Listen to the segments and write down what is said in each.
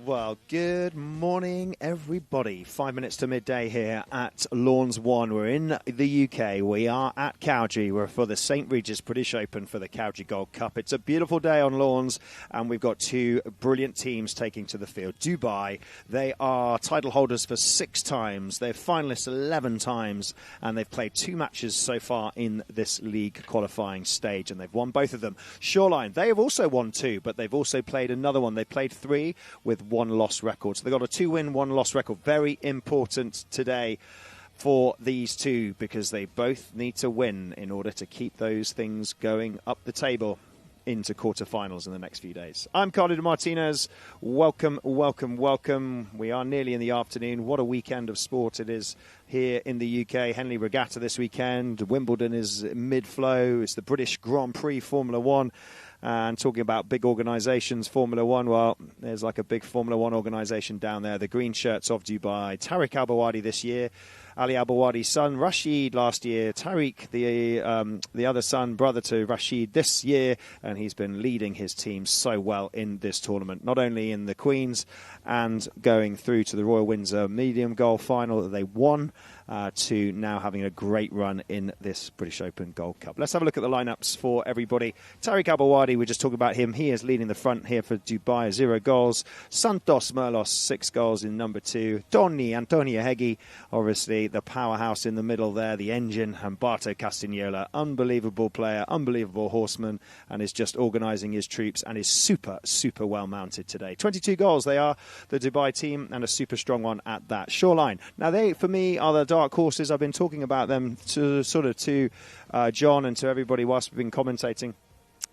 Well, good morning, everybody. 5 minutes to midday here at Lawns 1. We're in the UK. We are at Cowdray. We're for the St. Regis British Open for the Cowdray Gold Cup. It's a beautiful day on Lawns, and we've got two brilliant teams taking to the field. Dubai, they are title holders for 6 times. They're finalists 11 times, and they've played 2 matches so far in this league qualifying stage, and they've won both of them. Shoreline, they have also won 2, but they've also played another one. They played 3 with 1 loss record. So they've got a 2-win, 1 loss record. Very important today for these two because they both need to win in order to keep those things going up the table into quarterfinals in the next few days. I'm Carlo De Martinez. Welcome, welcome, welcome. We are nearly in the afternoon. What a weekend of sport it is here in the UK. Henley Regatta this weekend. Wimbledon is mid-flow. It's the British Grand Prix Formula One. And talking about big organisations, Formula One, well, there's like a big Formula One organisation down there. The green shirts of Dubai. Tariq Al-Bawadi this year. Ali Al-Bawadi's son, Rashid, last year. Tariq, the other son, brother to Rashid this year. And he's been leading his team so well in this tournament. Not only in the Queen's and going through to the Royal Windsor Medium Golf Final that they won, to now having a great run in this British Open Gold Cup. Let's have a look at the lineups for everybody. Tariq Al-Bawadi, we just talked about him. He is leading the front here for Dubai, 0 goals. Santos Merlos, 6 goals in number 2. Antonio Hegi, obviously the powerhouse in the middle there, the engine, and Barto Castagnola, unbelievable player, unbelievable horseman, and is just organising his troops and is super, super well mounted today. 22 goals they are, the Dubai team, and a super strong one at that. Shoreline. Now they, for me, are the dark horses. I've been talking about them to John and to everybody whilst we've been commentating.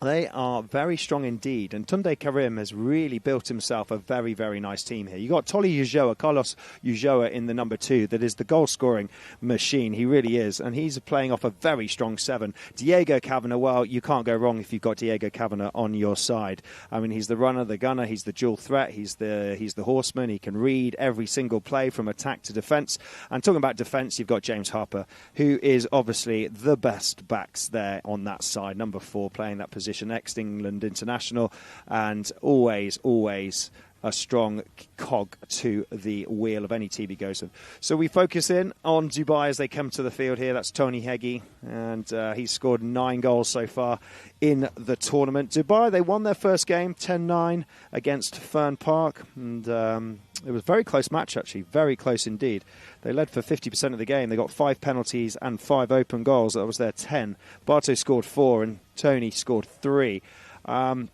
They are very strong indeed, and Tunde Karim has really built himself a very, very nice team here. You've got Tolly Ulloa, Carlos Ulloa in the number 2, that is the goal-scoring machine. He really is, and he's playing off a very strong 7. Diego Kavanagh, well, you can't go wrong if you've got Diego Kavanagh on your side. I mean, he's the runner, the gunner, he's the dual threat, he's the horseman. He can read every single play from attack to defence. And talking about defence, you've got James Harper, who is obviously the best backs there on that side, number 4, playing that position. Ex-England international, and always a strong cog to the wheel of any team he goes with. So we focus in on Dubai as they come to the field here. That's Tony Hegi, and he's scored 9 goals so far in the tournament. Dubai, they won their first game 10-9 against Fern Park, and it was a very close match, actually, very close indeed. They led for 50% of the game. They got 5 penalties and 5 open goals. That was their 10. Barto scored 4 and Tony scored 3.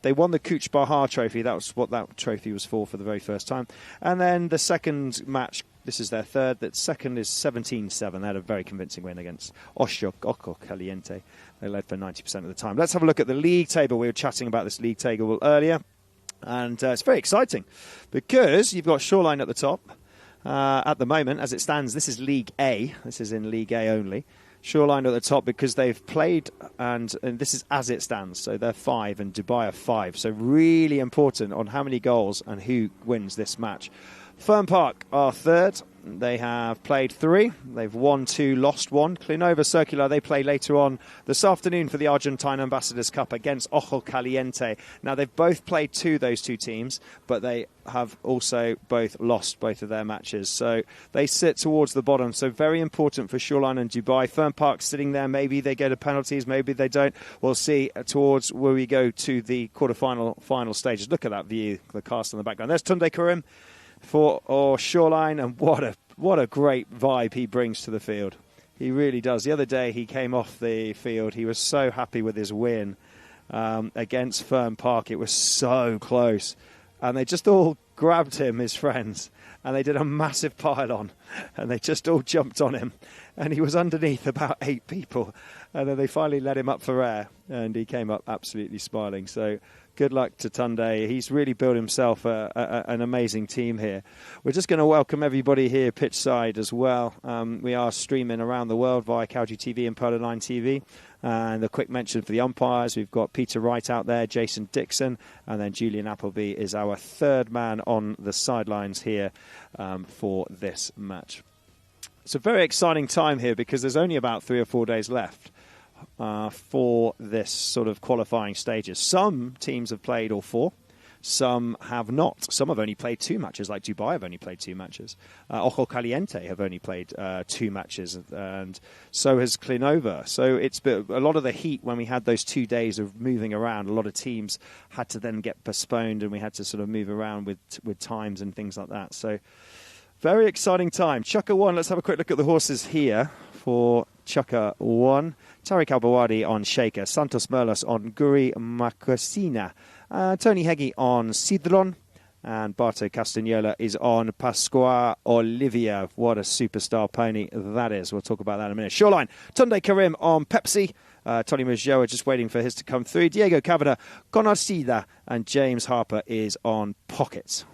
They won the Kuch Bahar trophy. That was what that trophy was for the very first time. And then the second match, this is their third. That second is 17-7. They had a very convincing win against Ocho Caliente. They led for 90% of the time. Let's have a look at the league table. We were chatting about this league table earlier. And it's very exciting because you've got Shoreline at the top. At the moment, as it stands, this is League A. This is in League A only. Shoreline at the top because they've played, and this is as it stands. So they're 5 and Dubai are 5. So really important on how many goals and who wins this match. Fern Park are third. They have played 3. They've won 2, lost 1. Clinova Circular, they play later on this afternoon for the Argentine Ambassadors Cup against Ojo Caliente. Now, they've both played those two teams, but they have also both lost both of their matches. So they sit towards the bottom. So very important for Shoreline and Dubai. Fern Park sitting there. Maybe they go to penalties. Maybe they don't. We'll see towards where we go to the final stages. Look at that view, the cast in the background. There's Tunde Karim for Shoreline, and what a great vibe he brings to the field. He really does. The other day he came off the field. He was so happy with his win against Fern Park. It was so close. And they just all grabbed him, his friends, and they did a massive pile-on. And they just all jumped on him. And he was underneath about 8 people. And then they finally let him up for air. And he came up absolutely smiling. So good luck to Tunde. He's really built himself an amazing team here. We're just going to welcome everybody here pitch side as well. We are streaming around the world via Cowdray TV and Polo 9 TV. And a quick mention for the umpires. We've got Peter Wright out there, Jason Dixon, and then Julian Appleby is our third man on the sidelines here for this match. It's a very exciting time here because there's only about 3 or 4 days left for this sort of qualifying stages. Some teams have played all 4. Some have not. Some have only played 2 matches, like Dubai have only played 2 matches. Ojo Caliente have only played 2 matches, and so has Clinova. So it's been a lot of the heat when we had those 2 days of moving around. A lot of teams had to then get postponed, and we had to sort of move around with times and things like that. So very exciting time. Chukka 1, let's have a quick look at the horses here for Chukka 1. Tariq Al-Bawadi on Shaker, Santos Merlos on Guri Makosina, Tony Heggie on Sidron, and Barto Castagnola is on Pasqua Olivia. What a superstar pony that is. We'll talk about that in a minute. Shoreline, Tunde Karim on Pepsi. Tony Majoa just waiting for his to come through. Diego Cavada, Conocida, and James Harper is on Pockets.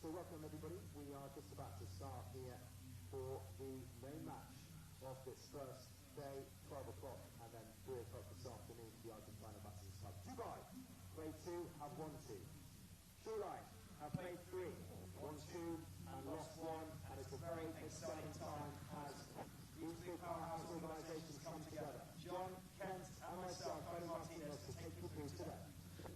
Welcome everybody, we are just about to start here for the main match of this first day, 12 o'clock, and then 3 o'clock this afternoon, the Argentina Masters Club. Dubai, played 2, have won 2. Shoreline, have played 3, won 2, and lost 1, and it's a very exciting time as these big powerhouse organisations come together. John, Kent, and myself, Freddie Martinez, to take you through today.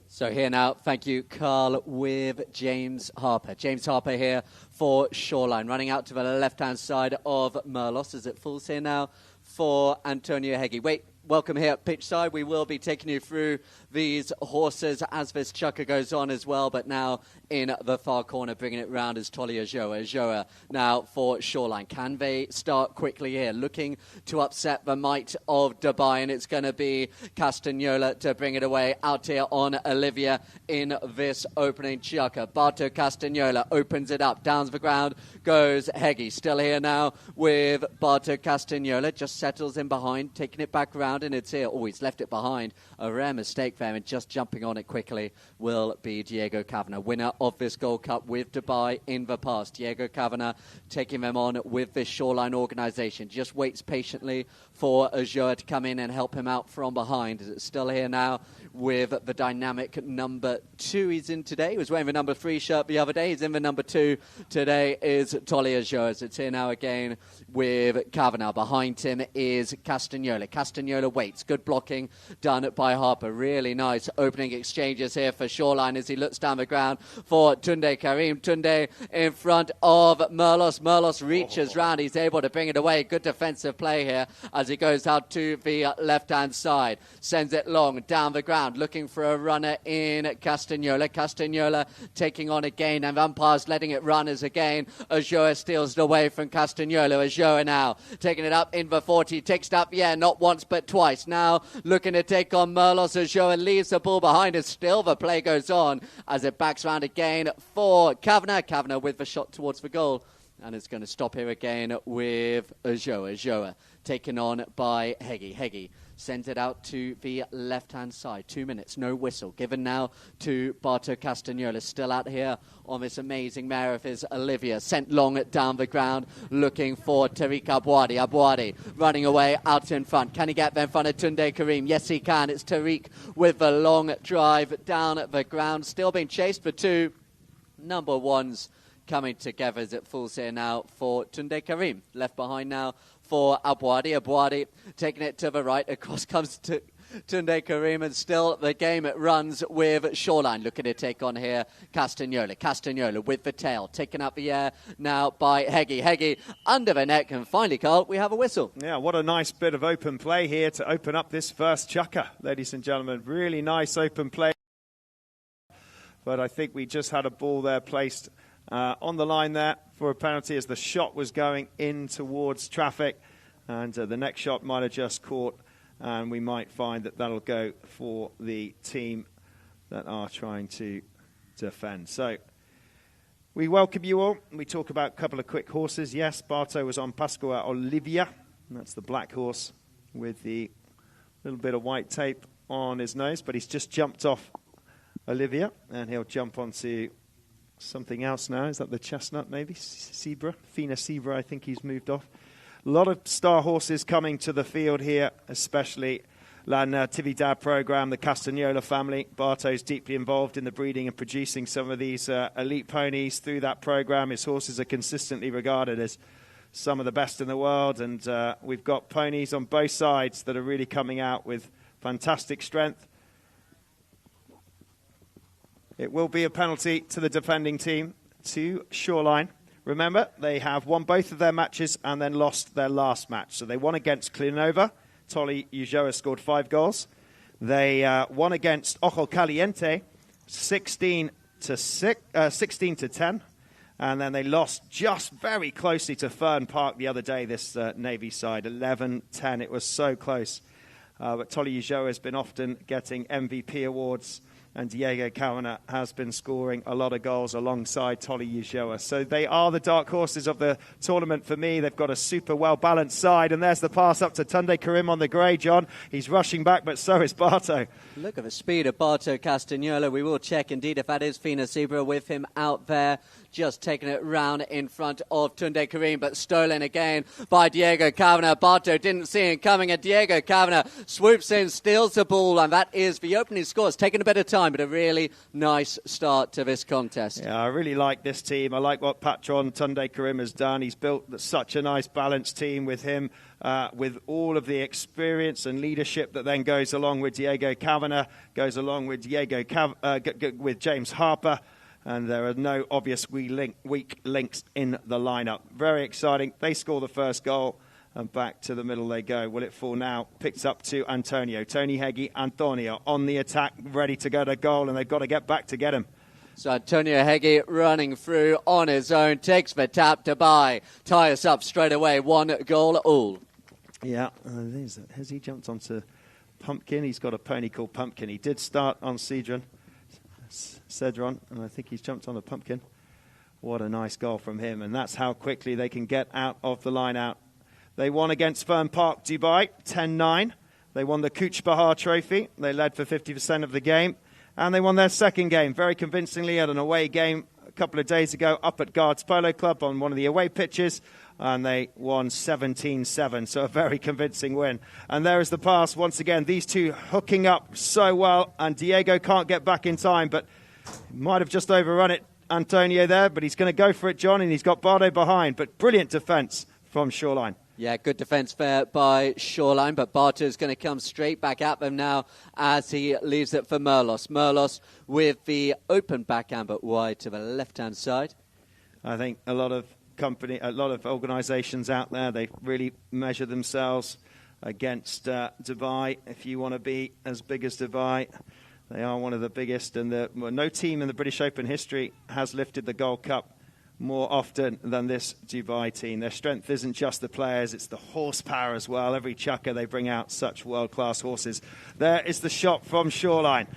So here now, thank you, Carl, with James Harper. James Harper here for Shoreline, running out to the left-hand side of Merlos as it falls here now for Antonio Heggie. Welcome here at pitch side. We will be taking you through these horses as this Chukka goes on as well, but now in the far corner, bringing it round is Tolly Ajoa. Ajoa now for Shoreline. Can they start quickly here? Looking to upset the might of Dubai, and it's going to be Castagnola to bring it away out here on Olivia in this opening Chukka. Barto Castagnola opens it up. Down the ground goes Heggie. Still here now with Barto Castagnola. Just settles in behind, taking it back around, and it's here. Oh, he's left it behind. A rare mistake there, and just jumping on it quickly will be Diego Cavana, winner of this Gold Cup with Dubai in the past. Diego Cavana taking them on with this Shoreline organisation. Just waits patiently for Ajoa to come in and help him out from behind. It's still here now with the dynamic number 2 he's in today. He was wearing the number 3 shirt the other day. He's in the number 2 today is Tolly Ajoa. It's here now again with Cavana. Behind him is Castagnola. Castagnola waits. Good blocking done by Harper. Really nice opening exchanges here for Shoreline as he looks down the ground for Tunde Karim. Tunde in front of Merlos. Merlos reaches round. He's able to bring it away. Good defensive play here as he goes out to the left-hand side. Sends it long down the ground, looking for a runner in Castagnola. Castagnola taking on again, and umpires letting it run as again Ajoa steals it away from Castagnola. Ajoa now taking it up in the 40. Takes it up, not once but twice. Now looking to take on Merlos. Ajoa leaves the ball behind, and still the play goes on as it backs round again for Cavana. Cavana with the shot towards the goal, and it's going to stop here again with Ajoa. Ajoa taken on by Heggie. Heggie sends it out to the left-hand side. 2 minutes, no whistle. Given now to Barto Castagnola. Still out here on this amazing mare of his, Olivia. Sent long down the ground, looking for Tariq Abouadi. Abouadi running away out in front. Can he get there in front of Tunde Karim? Yes, he can. It's Tariq with the long drive down the ground. Still being chased for 2. Number 1's coming together as it falls here now for Tunde Karim. Left behind now for Abouadi. Abouadi taking it to the right. Across comes to Tunde Karim, and still the game it runs with Shoreline. Looking to take on here Castagnola. Castagnola with the tail. Taken up the air now by Heggie. Heggie under the neck, and finally, Carl, we have a whistle. Yeah, what a nice bit of open play here to open up this first Chukka, ladies and gentlemen. Really nice open play. But I think we just had a ball there placed on the line there for a penalty as the shot was going in towards traffic, and the next shot might have just caught, and we might find that that'll go for the team that are trying to defend. So We welcome you all. We talk about a couple of quick horses. Yes, Barto was on Pasqua Olivia. And that's the black horse with the little bit of white tape on his nose. But he's just jumped off Olivia. And he'll jump onto something else now. Is that the chestnut maybe? Zebra? Fina Zebra, I think he's moved off. A lot of star horses coming to the field here, especially La Natividad program, the Castagnola family. Barto's deeply involved in the breeding and producing some of these elite ponies through that program. His horses are consistently regarded as some of the best in the world, and we've got ponies on both sides that are really coming out with fantastic strength. It will be a penalty to the defending team, to Shoreline. Remember, they have won both of their matches and then lost their last match. So they won against Clinova. Tolly Ulloa scored 5 goals. They won against Ojo Caliente, 16 to 10. And then they lost just very closely to Fern Park the other day, this Navy side, 11-10. It was so close. But Tolly Ulloa has been often getting MVP awards, and Diego Cavana has been scoring a lot of goals alongside Tolly Ulloa. So they are the dark horses of the tournament for me. They've got a super well-balanced side, and there's the pass up to Tunde Karim on the grey, John. He's rushing back, but so is Barto. Look at the speed of Barto Castagnola. We will check, indeed, if that is Fina Zebra with him out there. Just taking it round in front of Tunde Karim, but stolen again by Diego Cavana. Barto didn't see him coming, and Diego Cavana swoops in, steals the ball, and that is the opening score. It's taken a bit of time, but a really nice start to this contest. Yeah, I really like this team. I like what patron Tunde Karim has done. He's built such a nice balanced team with him, with all of the experience and leadership that then goes along with Diego Cavana, goes along with with James Harper. And there are no obvious weak links in the lineup. Very exciting. They score the first goal, and back to the middle they go. Will it fall now? Picked up to Antonio. Tony Heggie, Antonio on the attack, ready to go to goal, and they've got to get back to get him. So Antonio Heggie running through on his own, takes the tap to buy, tie us up straight away, 1 goal all. Yeah, has he jumped onto Pumpkin? He's got a pony called Pumpkin. He did start on Cedron, and I think he's jumped on a Pumpkin. What a nice goal from him, and that's how quickly they can get out of the line out. They won against Fern Park, Dubai, 10-9. They won the Cooch Bahar Trophy. They led for 50% of the game, and they won their second game very convincingly at an away game a couple of days ago up at Guards Polo Club on one of the away pitches, and they won 17-7, so a very convincing win. And there is the pass once again. These two hooking up so well, and Diego can't get back in time, but might have just overrun it, Antonio there, but he's going to go for it, John, and he's got Bardo behind. But brilliant defence from Shoreline. Yeah, good defence there by Shoreline, but Barto's going to come straight back at them now as he leaves it for Merlos. Merlos with the open backhand, but wide to the left-hand side. I think a lot of organisations out there, they really measure themselves against Dubai. If you want to be as big as Dubai, they are one of the biggest, and no team in the British Open history has lifted the Gold Cup more often than this Dubai team. Their strength isn't just the players, it's the horsepower as well. Every chukker they bring out such world-class horses. There is the shot from Shoreline.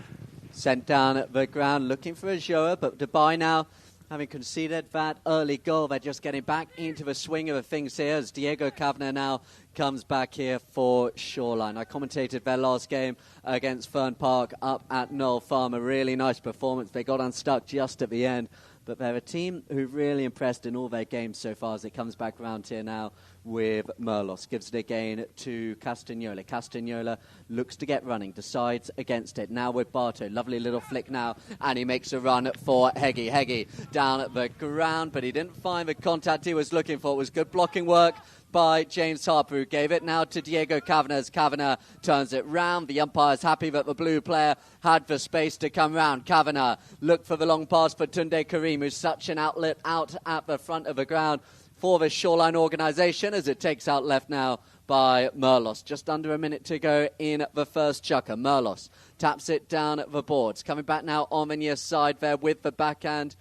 Sent down at the ground, looking for a Joa, but Dubai now, having conceded that early goal, they're just getting back into the swing of the things here as Diego Cavana now comes back here for Shoreline. I commentated their last game against Fern Park up at Knoll Farm. A really nice performance. They got unstuck just at the end. But they're a team who've really impressed in all their games so far as it comes back around here now with Merlos. Gives it again to Castagnola. Castagnola looks to get running, decides against it. Now with Barto. Lovely little flick now, and he makes a run for Heggie. Heggie down at the ground, but he didn't find the contact he was looking for. It was good blocking work by James Harper, who gave it now to Diego Cavana as Cavana turns it round. The umpire's happy that the blue player had the space to come round. Cavana looked for the long pass for Tunde Karim, who's such an outlet out at the front of the ground for the Shoreline organisation as it takes out left now by Merlos. Just under a minute to go in the first chukker. Merlos taps it down at the boards. Coming back now on the near side there with the backhand,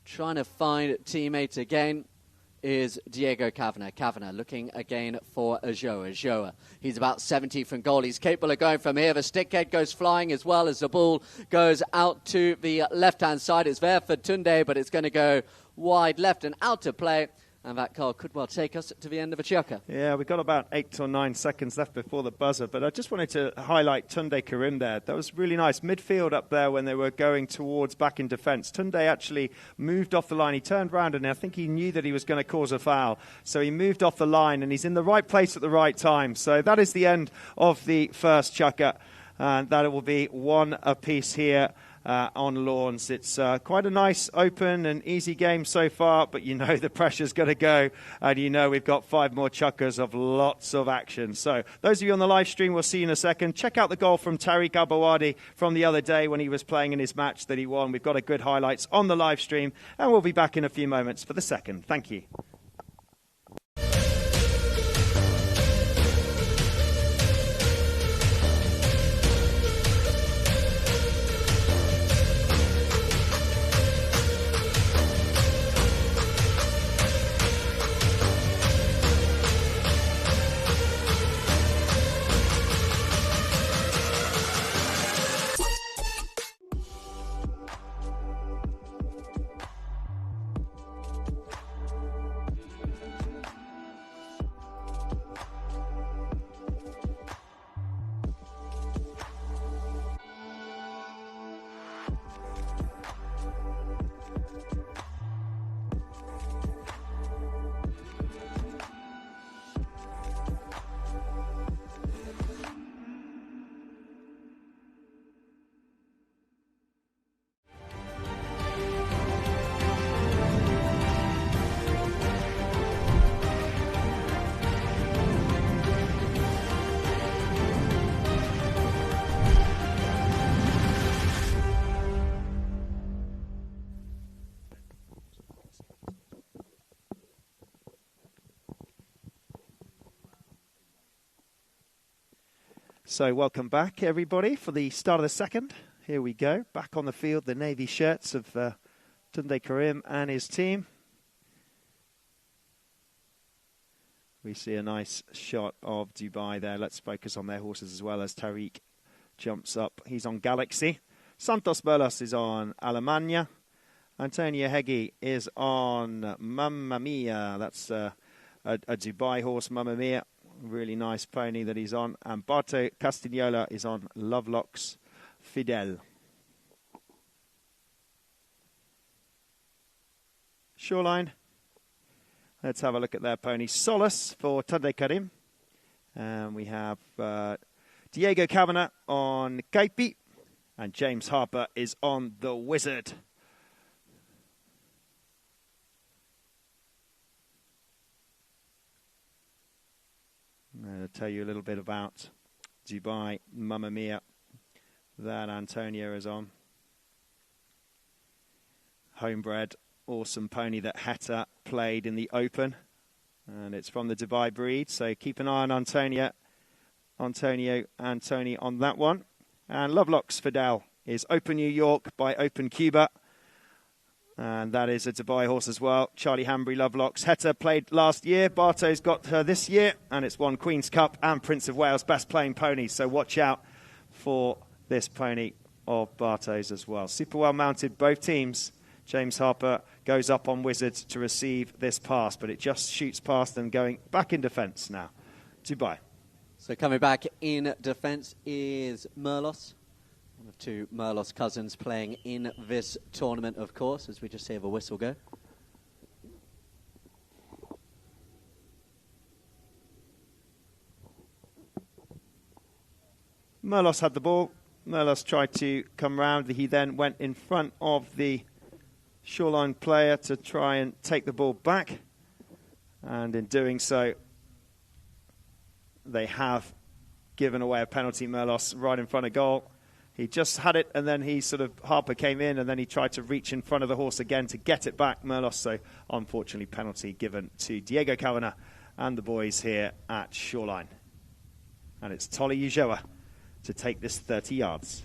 trying to find teammate again. is Diego Kavanagh. Kavanagh looking again for Ajoa. Ajoa, he's about 70 from goal. He's capable of going from here. The stick head goes flying as well as the ball goes out to the left-hand side. It's there for Tunde, but it's going to go wide left and out to play. And that call could well take us to the end of a chukker. Yeah, we've got about 8 or 9 seconds left before the buzzer, but I just wanted to highlight Tunde Karim there. That was really nice. Midfield up there when they were going towards back in defence. Tunde actually moved off the line. He turned round and I think he knew that he was going to cause a foul. So he moved off the line and he's in the right place at the right time. So that is the end of the first chukker. And that will be 1 apiece here. On Lawns. It's quite a nice, open and easy game so far, but you know the pressure's going to go, and you know we've got 5 more chukkers of lots of action. So those of you on the live stream, we'll see you in a second. Check out the goal from Tariq Abawadi from the other day when he was playing in his match that he won. We've got a good highlights on the live stream, and we'll be back in a few moments for the second. Thank you. So welcome back, everybody, for the start of the second. Here we go. Back on the field, the navy shirts of Tunde Karim and his team. We see a nice shot of Dubai there. Let's focus on their horses as well as Tariq jumps up. He's on Galaxy. Santos Berlos is on Alemania. Antonio Heggie is on Mamma Mia. That's a Dubai horse, Mamma Mia. Really nice pony that he's on. And Barto Castagnola is on Lovelock's Fidel. Shoreline. Let's have a look at their pony. Solace for Tunde Karim. And we have Diego Kavanagh on Kaipi. And James Harper is on the Wizard. I'll tell you a little bit about Dubai Mamma Mia that Antonio is on. Homebred, awesome pony that Heta played in the Open. And it's from the Dubai breed, so keep an eye on Antonio and Tony on that one. And Lovelock's Fidel is Open New York by Open Cuba. And that is a Dubai horse as well. Charlie Hanbury, Lovelocks. Heta played last year. Barto's got her this year. And it's won Queen's Cup and Prince of Wales best playing pony. So watch out for this pony of Barto's as well. Super well mounted, both teams. James Harper goes up on Wizard to receive this pass. But it just shoots past and going back in defence now. Dubai. So coming back in defence is Merlos. One of 2 Merlos cousins playing in this tournament, of course, as we just hear the whistle go. Merlos had the ball. Merlos tried to come round. He then went in front of the Shoreline player to try and take the ball back. And in doing so, they have given away a penalty. Merlos right in front of goal. He just had it, and then Harper came in, and then he tried to reach in front of the horse again to get it back, Merlos. So, unfortunately, penalty given to Diego Kavanagh and the boys here at Shoreline. And it's Tolly Ujoa to take this 30 yards.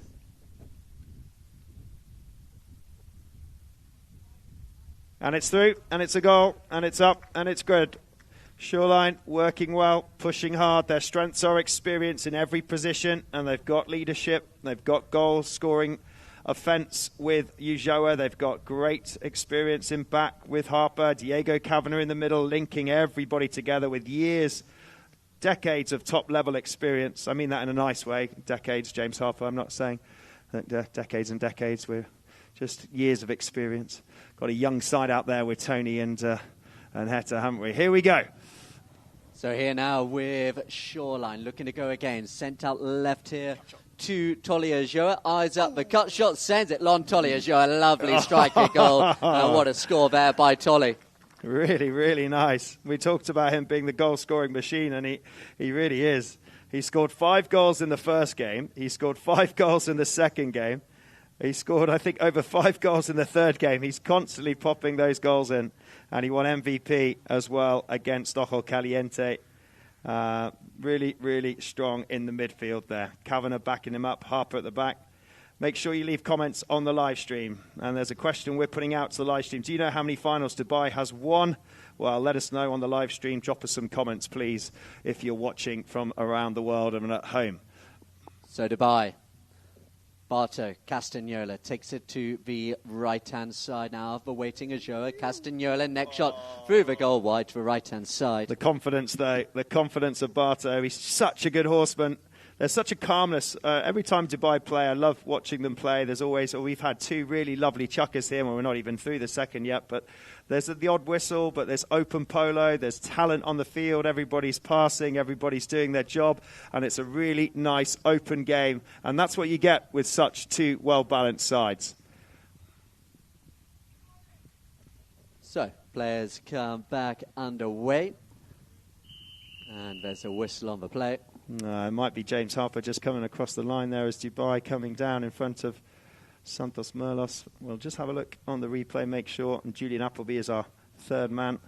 And it's through, and it's a goal, and it's up, and it's good. Shoreline working well, pushing hard. Their strengths are experience in every position, and they've got leadership. They've got goal scoring offence with Ulloa. They've got great experience in back with Harper. Diego Kavanagh in the middle, linking everybody together with years, decades of top-level experience. I mean that in a nice way. Decades, James Harper. I'm not saying that decades and decades. We're just years of experience. Got a young side out there with Tony and Heta, haven't we? Here we go. So here now with Shoreline looking to go again. Sent out left here to Tolly-Ulloa. Eyes up. The cut shot sends it. Lon Tolly-Ulloa. Lovely striker goal. What a score there by Tolly. Really, really nice. We talked about him being the goal-scoring machine, and he really is. He scored 5 goals in the first game. He scored 5 goals in the second game. He scored, I think, over 5 goals in the third game. He's constantly popping those goals in. And he won MVP as well against Ojo Caliente. Really, really strong in the midfield there. Kavanagh backing him up, Harper at the back. Make sure you leave comments on the live stream. And there's a question we're putting out to the live stream. Do you know how many finals Dubai has won? Well, let us know on the live stream. Drop us some comments, please, if you're watching from around the world and at home. So Dubai. Barto Castagnola takes it to the right-hand side now, awaiting Ulloa. Castagnola, next shot through the goal wide to the right-hand side. The confidence, though, the confidence of Barto. He's such a good horseman. There's such a calmness. Every time Dubai play, I love watching them play. There's always, we've had 2 really lovely chuckers here, and we're not even through the second yet, but there's the odd whistle, but there's open polo, there's talent on the field, everybody's passing, everybody's doing their job, and it's a really nice open game, and that's what you get with such 2 well-balanced sides. So, players come back underway, and there's a whistle on the play. It might be James Harper just coming across the line there as Dubai coming down in front of Santos Merlos. We'll just have a look on the replay, make sure. And Julian Appleby is our third man.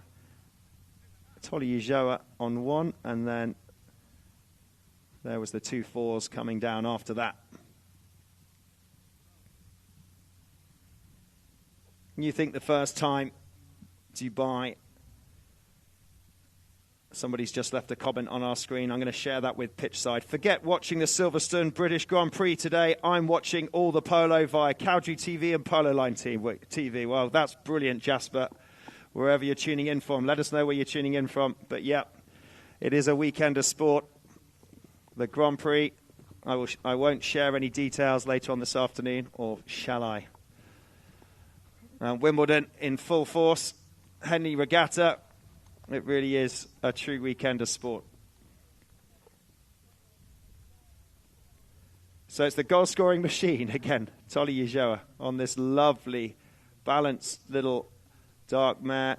Tolly-Ulloa on 1, and then there was the 2 fours coming down after that. You think the first time Dubai... Somebody's just left a comment on our screen. I'm going to share that with Pitchside. Forget watching the Silverstone British Grand Prix today. I'm watching all the polo via Cowdray TV and Polo Line TV. Well, that's brilliant, Jasper. Wherever you're tuning in from, let us know where you're tuning in from. But, yeah, it is a weekend of sport. The Grand Prix, I won't share any details later on this afternoon, or shall I? Wimbledon in full force. Henley Regatta. It really is a true weekend of sport. So it's the goal-scoring machine, again, Tolly-Ulloa, on this lovely, balanced little dark mare.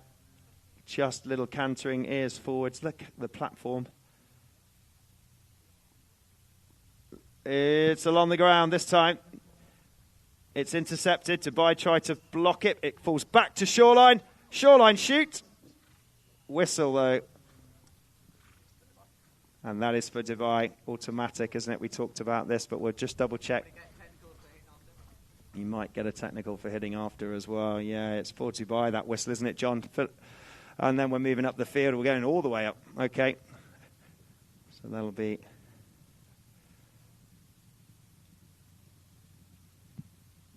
Just little cantering, ears forwards. Look at the platform. It's along the ground this time. It's intercepted. Dubai tried to block it. It falls back to Shoreline. Shoreline shoot. Whistle, though. And that is for Dubai. Automatic, isn't it? We talked about this, but we'll just double-check. You might get a technical for hitting after as well. Yeah, it's for Dubai, that whistle, isn't it, John? And then we're moving up the field. We're going all the way up. Okay. So that'll be...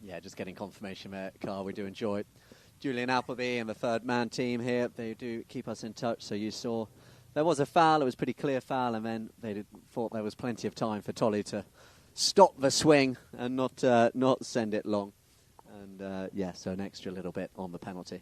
Yeah, just getting confirmation there, Carl. We do enjoy it. Julian Appleby and the third man team here, they do keep us in touch. So you saw there was a foul, it was a pretty clear foul, and then they thought there was plenty of time for Tolly to stop the swing and not send it long. And yeah, so an extra little bit on the penalty.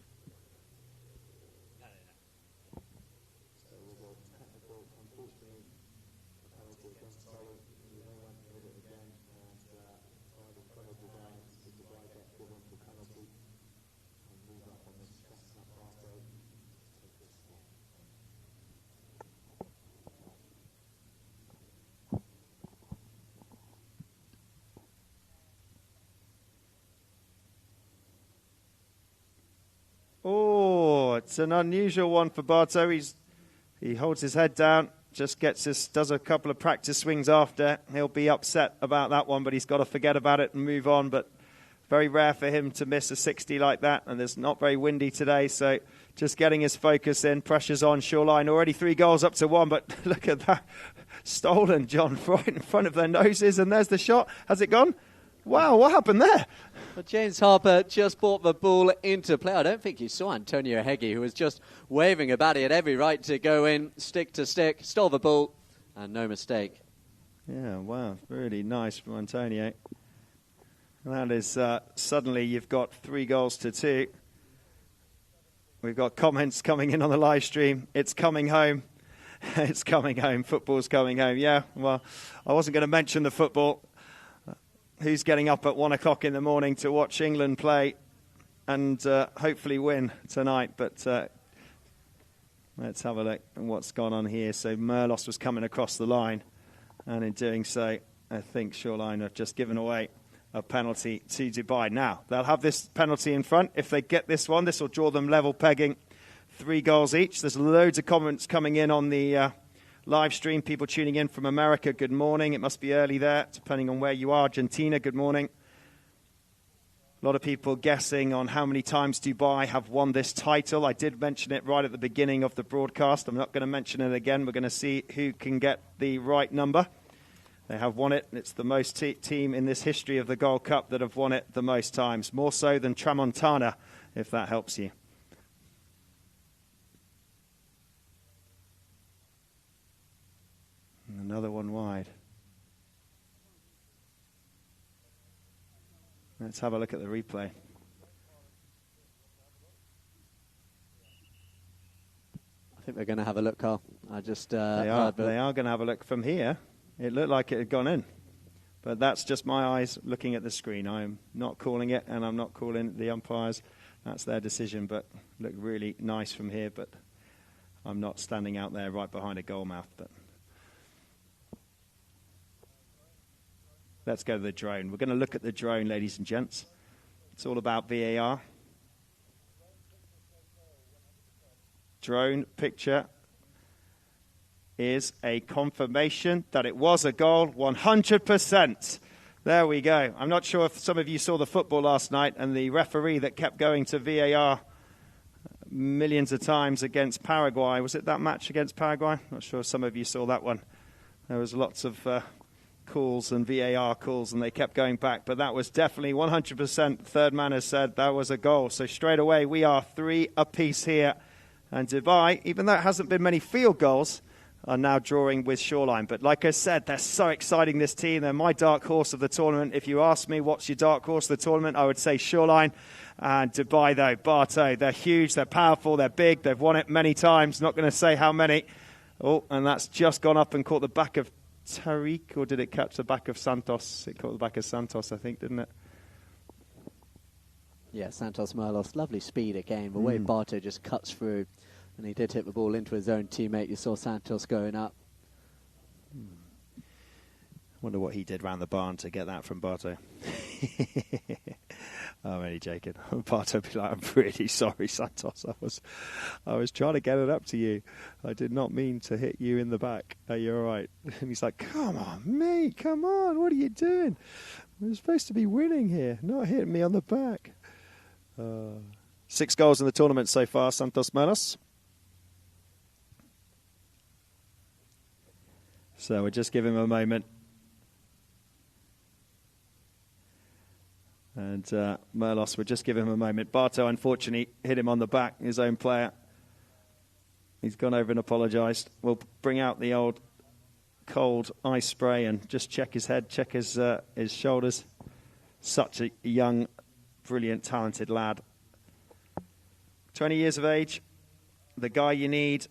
Oh, it's an unusual one for Barto. He holds his head down, just does a couple of practice swings after. He'll be upset about that one, but he's got to forget about it and move on. But Very rare for him to miss a 60 like that, and it's not very windy today, so just getting his focus in. Pressure's on Shoreline. Already 3 goals up to 1, but look at that. Stolen, John, right in front of their noses, and there's the shot. Has it gone? Wow, what happened there? Well, James Harper just brought the ball into play. I don't think you saw Antonio Heggie, who was just waving about. He had every right to go in, stick to stick, stole the ball, and no mistake. Yeah, wow, really nice from Antonio. That is, suddenly you've got 3 goals to 2. We've got comments coming in on the live stream. It's coming home. It's coming home. Football's coming home. Yeah, well, I wasn't going to mention the football. Who's getting up at 1 o'clock in the morning to watch England play and hopefully win tonight? But let's have a look at what's gone on here. So Merlos was coming across the line, and in doing so, I think Shoreline have just given away a penalty to Dubai. Now, they'll have this penalty in front. If they get this one, this will draw them level pegging, 3 goals each. There's loads of comments coming in on the live stream. People tuning in from America, good morning. It must be early there, depending on where you are. Argentina, good morning. A lot of people guessing on how many times Dubai have won this title. I did mention it right at the beginning of the broadcast. I'm not going to mention it again. We're going to see who can get the right number. They have won it. It's the most team in this history of the Gold Cup that have won it the most times. More so than Tramontana, if that helps you. Another one wide. Let's have a look at the replay. I think we're going to have a look, Carl. I just they are going to have a look from here. It looked like it had gone in, but that's just my eyes looking at the screen. I'm not calling it, and I'm not calling the umpires. That's their decision, but looked really nice from here. But I'm not standing out there right behind a goal mouth. But let's go to the drone. We're going to look at the drone, ladies and gents. It's all about VAR. Drone picture is a confirmation that it was a goal, 100%. There we go. I'm not sure if some of you saw the football last night and the referee that kept going to VAR millions of times against Paraguay. Was it that match against Paraguay? Not sure if some of you saw that one. There was lots of calls and VAR calls, and they kept going back. But that was definitely 100%. Third man has said that was a goal. So straight away, we are 3 apiece here. And Dubai, even though it hasn't been many field goals, are now drawing with Shoreline. But like I said, they're so exciting, this team. They're my dark horse of the tournament. If you ask me what's your dark horse of the tournament, I would say Shoreline. And Dubai, though, Bartow, they're huge, they're powerful, they're big. They've won it many times. Not going to say how many. Oh, and that's just gone up and caught the back of Tariq, or did it catch the back of Santos? It caught the back of Santos, I think, didn't it? Yeah, Santos Merlos, lovely speed again. The way Bartow just cuts through. And he did hit the ball into his own teammate. You saw Santos going up. Wonder what he did round the barn to get that from Bartow. I'm only joking. Bartow would be like, I'm really sorry, Santos. I was trying to get it up to you. I did not mean to hit you in the back. Are you all right? And he's like, come on, mate, come on. What are you doing? We're supposed to be winning here, not hitting me on the back. 6 goals in the tournament so far, Santos Merlos. So we'll just give him a moment. And Merlos, we'll just give him a moment. Bartow, unfortunately, hit him on the back, his own player. He's gone over and apologised. We'll bring out the old cold ice spray and just check his head, check his shoulders. Such a young, brilliant, talented lad. 20 years of age, the guy you need.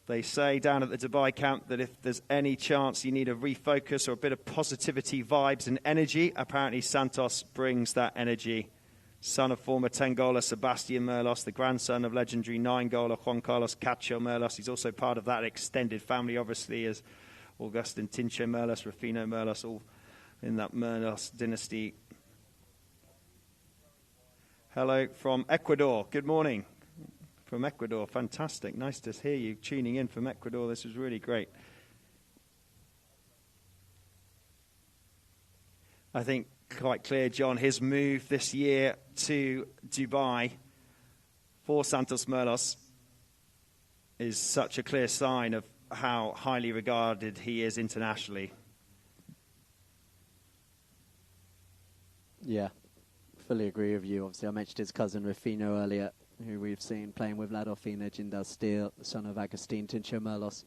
They say down at the Dubai camp that if there's any chance you need a refocus or a bit of positivity, vibes and energy, apparently Santos brings that energy. Son of former 10-goaler Sebastian Merlos, the grandson of legendary 9-goaler Juan Carlos Cacho Merlos. He's also part of that extended family, obviously, as Augustin Tincho Merlos, Rufino Merlos, all in that Merlos dynasty. Hello from Ecuador. Good morning. From Ecuador, fantastic. Nice to hear you tuning in from Ecuador. This was really great. I think quite clear, John. His move this year to Dubai for Santos Merlos is such a clear sign of how highly regarded he is internationally. Yeah, fully agree with you. Obviously, I mentioned his cousin Rufino earlier, who we've seen playing with Adolfina Jindal Steele, the son of Agustin Tincho Merlos.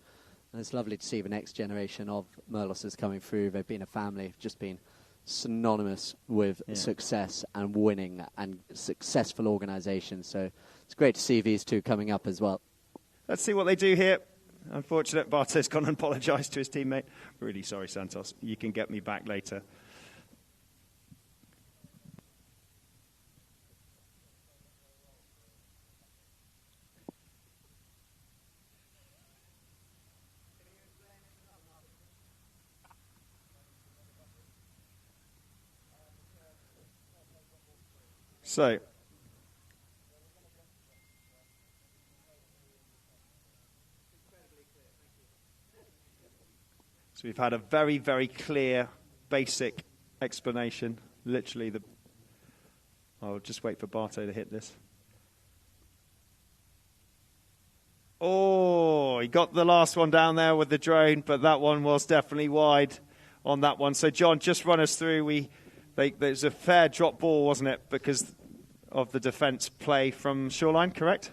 And it's lovely to see the next generation of Merloses coming through. They've been a family, just been synonymous with success and winning and successful organisation. So it's great to see these two coming up as well. Let's see what they do here. Unfortunate, Barto's gone and apologised to his teammate. Really sorry, Santos. You can get me back later. So we've had a very, very clear, basic explanation. Literally, I'll just wait for Barto to hit this. Oh, he got the last one down there with the drone, but that one was definitely wide on that one. So, John, just run us through. There's a fair drop ball, wasn't it, because of the defence play from Shoreline, correct?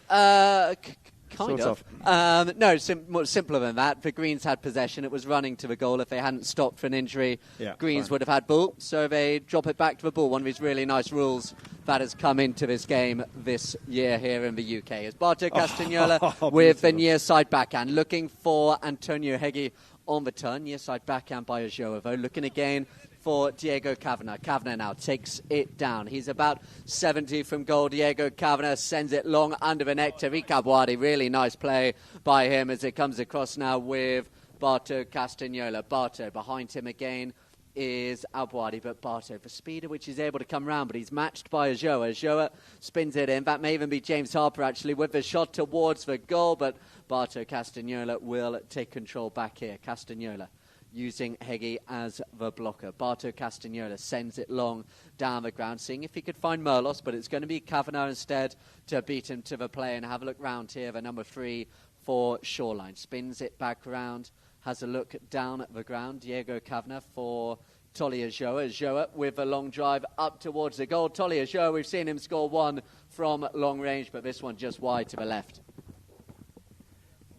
Kind of. No, much simpler than that. The Greens had possession. It was running to the goal. If they hadn't stopped for an injury, Greens would have had ball. So they drop it back to the ball. One of these really nice rules that has come into this game this year here in the UK. Is Barto Castagnola with the near side backhand, looking for Antonio Hegyi on the turn. Near side backhand by Ajoavo. Looking again for Diego Kavanagh. Kavanagh now takes it down. He's about 70 from goal. Diego Kavanagh sends it long under the net to Rick Abouadi. Really nice play by him as it comes across now with Barto Castagnola. Barto behind him again is Abouadi, but Barto, the speed at which he's able to come round, but he's matched by Ajoa. Ajoa spins it in. That may even be James Harper actually with the shot towards the goal, but Barto Castagnola will take control back here. Castagnola using Hegyi as the blocker. Barto Castagnola sends it long down the ground, seeing if he could find Merlos, but it's going to be Kavanagh instead to beat him to the play. And have a look round here, the number 3 for Shoreline. Spins it back round, has a look down at the ground. Diego Kavanagh for Tolly Ajoa. Ajoa with a long drive up towards the goal. Tolly Ajoa, we've seen him score one from long range, but this one just wide to the left.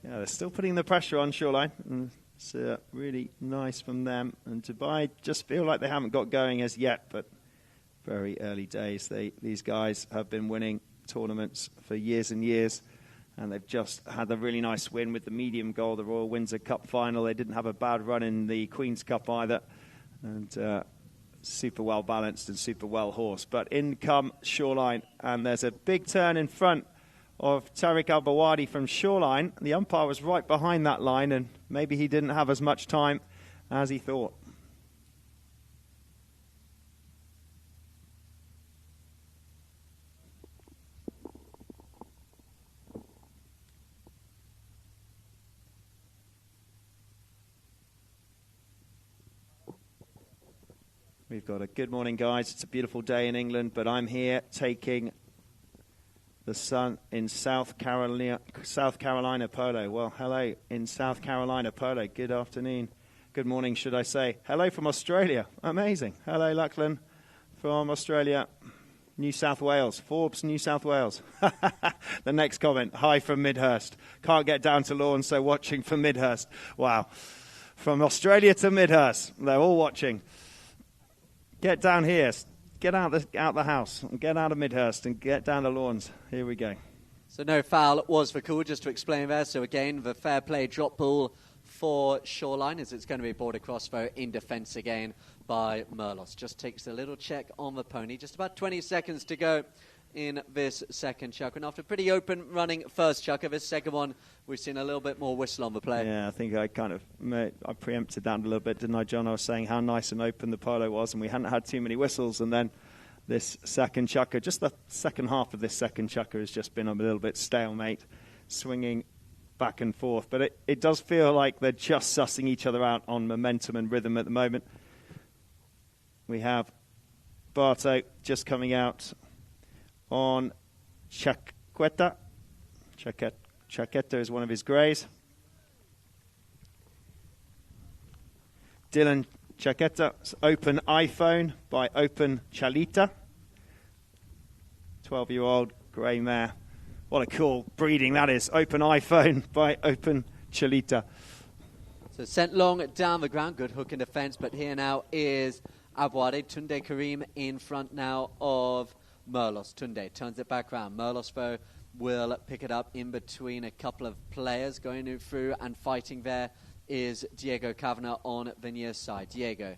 Yeah, they're still putting the pressure on Shoreline. It's really nice from them. And Dubai just feel like they haven't got going as yet, but very early days. These guys have been winning tournaments for years and years, and they've just had a really nice win with the medium goal, the Royal Windsor Cup final. They didn't have a bad run in the Queen's Cup either, and super well balanced and super well horsed. But in come Shoreline, and there's a big turn in front of Tariq Al-Bawadi from Shoreline. The umpire was right behind that line, and maybe he didn't have as much time as he thought. We've got a good morning, guys. It's a beautiful day in England, but I'm here taking the sun in South Carolina Polo. Well, hello in South Carolina Polo. Good afternoon. Good morning, should I say. Hello from Australia. Amazing. Hello, Lachlan from Australia. New South Wales. Forbes, New South Wales. The next comment. Hi from Midhurst. Can't get down to Lorne, so watching from Midhurst. Wow. From Australia to Midhurst. They're all watching. Get down here. Get out the house, and get out of Midhurst and get down the lawns. Here we go. So no foul was for call, just to explain there. So again, the fair play drop ball for Shoreline as it's going to be brought across though in defence again by Merlos. Just takes a little check on the pony. Just about 20 seconds to go in this second chukker. And after a pretty open running first chukker, this second one, we've seen a little bit more whistle on the play. Yeah, I think I preempted that a little bit, didn't I, John? I was saying how nice and open the polo was, and we hadn't had too many whistles. And then this second chukker, just the second half of this second chukker has just been a little bit stalemate, swinging back and forth. But it does feel like they're just sussing each other out on momentum and rhythm at the moment. We have Barto just coming out on Chaqueta. Chaqueta is one of his greys. Dylan Chaqueta, Open iPhone by Open Chalita. 12-year-old grey mare. What a cool breeding that is. Open iPhone by Open Chalita. So sent long down the ground. Good hook in defence. But here now is Abwade. Tunde Karim in front now of Merlos. Tunde turns it back round. Merlos, though, will pick it up in between a couple of players going through and fighting there is Diego Kavanagh on the near side. Diego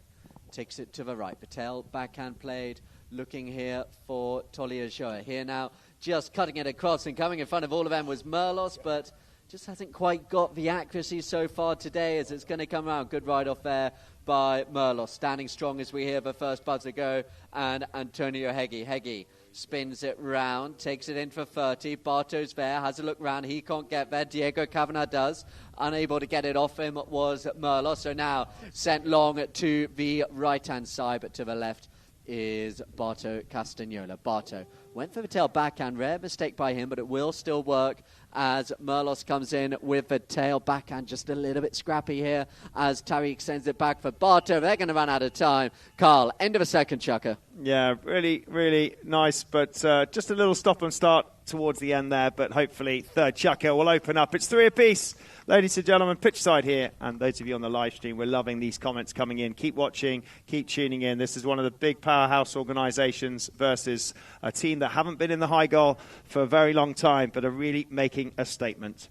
takes it to the right. Patel backhand played, looking here for Tolia Joa. Here now, just cutting it across and coming in front of all of them was Merlos, but just hasn't quite got the accuracy so far today as it's going to come around. Good ride off there by Merlos. Standing strong as we hear the first buzzer go, and Antonio Hegyi. Hegyi spins it round, takes it in for 30. Barto's there, has a look round. He can't get there. Diego Kavanagh does. Unable to get it off him was Merlos. So now sent long to the right-hand side, but to the left is Barto Castagnola. Barto went for the tail backhand. Rare mistake by him, but it will still work as Merlos comes in with the tail backhand. Just a little bit scrappy here as Tariq sends it back for Barto. They're going to run out of time. Carl, end of a second, Chucker. Yeah, really, really nice, but just a little stop and start towards the end there, but hopefully third chucker will open up. It's 3 apiece. Ladies and gentlemen, pitch side here, and those of you on the live stream, we're loving these comments coming in. Keep watching, keep tuning in. This is one of the big powerhouse organisations versus a team that haven't been in the high goal for a very long time, but are really making a statement.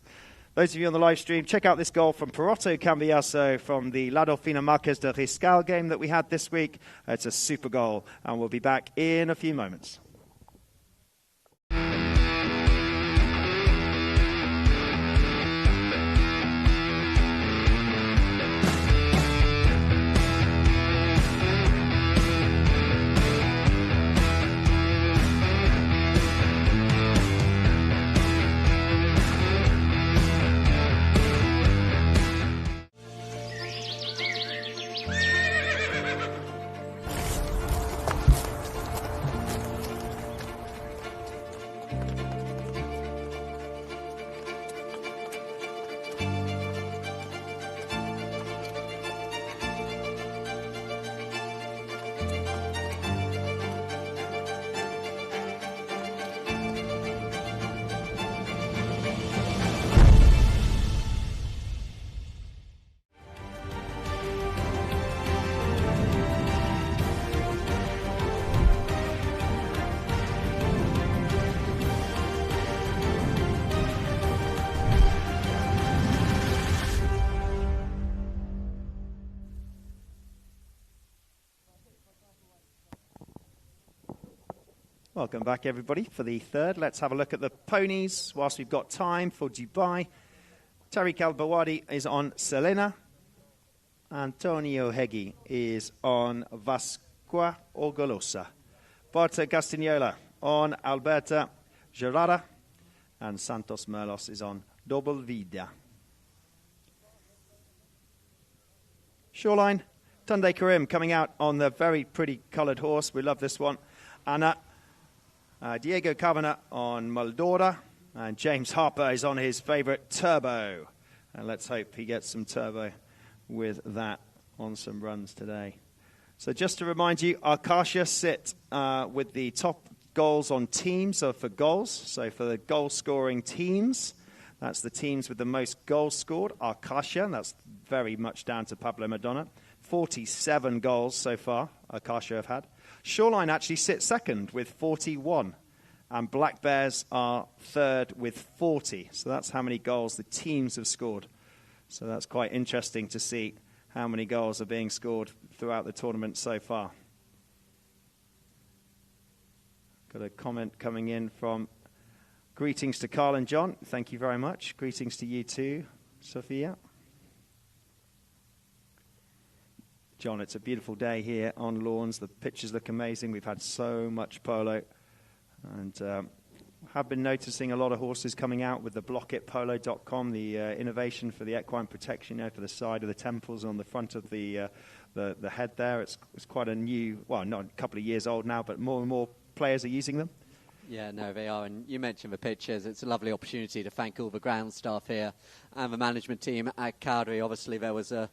Those of you on the live stream, check out this goal from Perotto Cambiaso from the La Dauphina Marquez de Riscal game that we had this week. It's a super goal, and we'll be back in a few moments. Welcome back, everybody, for the third. Let's have a look at the ponies whilst we've got time for Dubai. Tariq Al-Bawadi is on Selena. Antonio Hegyi is on Vasqua Orgolosa. Barto Castagnola on Alberta Gerrara. And Santos Merlos is on Double Vida. Shoreline, Tunde Karim coming out on the very pretty coloured horse. We love this one. Anna. Diego Kavanagh on Moldora, and James Harper is on his favourite Turbo. And let's hope he gets some turbo with that on some runs today. So just to remind you, Arcacia sit with the top goals on teams, so for goals. So for the goal-scoring teams, that's the teams with the most goals scored. Arcacia, that's very much down to Pablo Madonna. 47 goals so far Arcacia have had. Shoreline actually sits second with 41, and Black Bears are third with 40. So that's how many goals the teams have scored. So that's quite interesting to see how many goals are being scored throughout the tournament so far. Got a comment coming in from greetings to Carl and John. Thank you very much. Greetings to you too, Sophia. John, it's a beautiful day here on Lawns. The pictures look amazing. We've had so much polo. And have been noticing a lot of horses coming out with the blockitpolo.com, the innovation for the equine protection, for the side of the temples and on the front of the the head there. It's quite a new, well, not a couple of years old now, but more and more players are using them. Yeah, no, they are. And you mentioned the pictures. It's a lovely opportunity to thank all the ground staff here and the management team at Cowdray. Obviously, there was a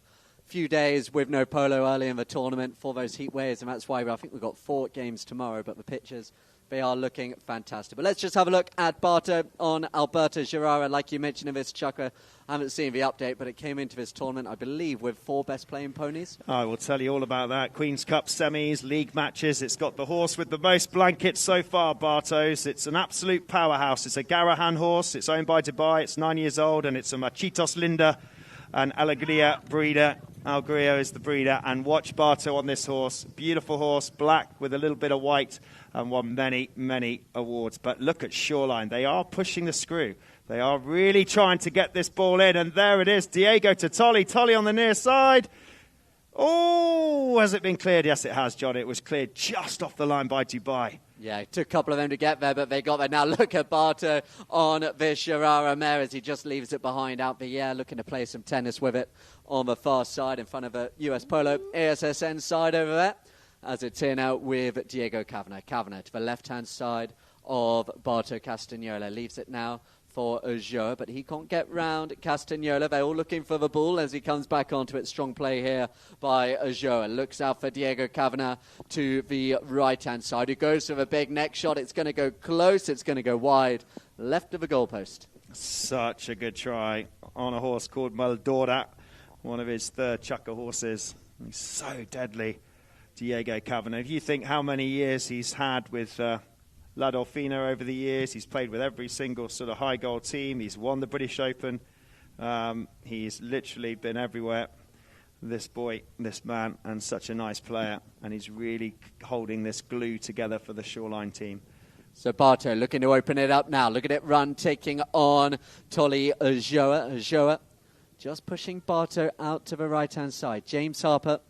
few days with no polo early in the tournament for those heat waves, and that's why I think we've got 4 games tomorrow, but the pictures, they are looking fantastic. But let's just have a look at Barto on Alberto Girara. Like you mentioned in this, Chucker, I haven't seen the update, but it came into this tournament, I believe, with 4 best playing ponies. I will tell you all about that. Queen's Cup semis, league matches. It's got the horse with the most blankets so far, Bartos. It's an absolute powerhouse. It's a Garahan horse. It's owned by Dubai. It's 9 years old, and it's a Machitos Linda and Alegria breeder. Algrio is the breeder, and watch Barto on this horse. Beautiful horse, black with a little bit of white, and won many, many awards. But look at Shoreline. They are pushing the screw. They are really trying to get this ball in, and there it is. Diego to Tolly. Tolly on the near side. Oh, has it been cleared? Yes, it has, John. It was cleared just off the line by Dubai. Yeah, it took a couple of them to get there, but they got there. Now look at Barto on this Girara mare as he just leaves it behind out the air, looking to play some tennis with it on the far side in front of the US Polo ASSN side over there. As it's here now with Diego Kavanagh. Kavanagh to the left-hand side of Barto Castagnola. Leaves it now for Joe, but he can't get round Castagnola. They're all looking for the ball as he comes back onto it. Strong play here by Joe. Looks out for Diego Kavanagh to the right-hand side. He goes for the big neck shot. It's going to go close. It's going to go wide. Left of the goalpost. Such a good try on a horse called Maldora, one of his third chucker horses. He's so deadly, Diego Kavanagh. If you think how many years he's had with La Dolfina over the years, he's played with every single sort of high gold team. He's won the British Open. He's literally been everywhere. This boy, this man, and such a nice player. And he's really holding this glue together for the Shoreline team. So Barto looking to open it up now. Look at it run, taking on Tolly Joa. Joa just pushing Barto out to the right-hand side. James Harper,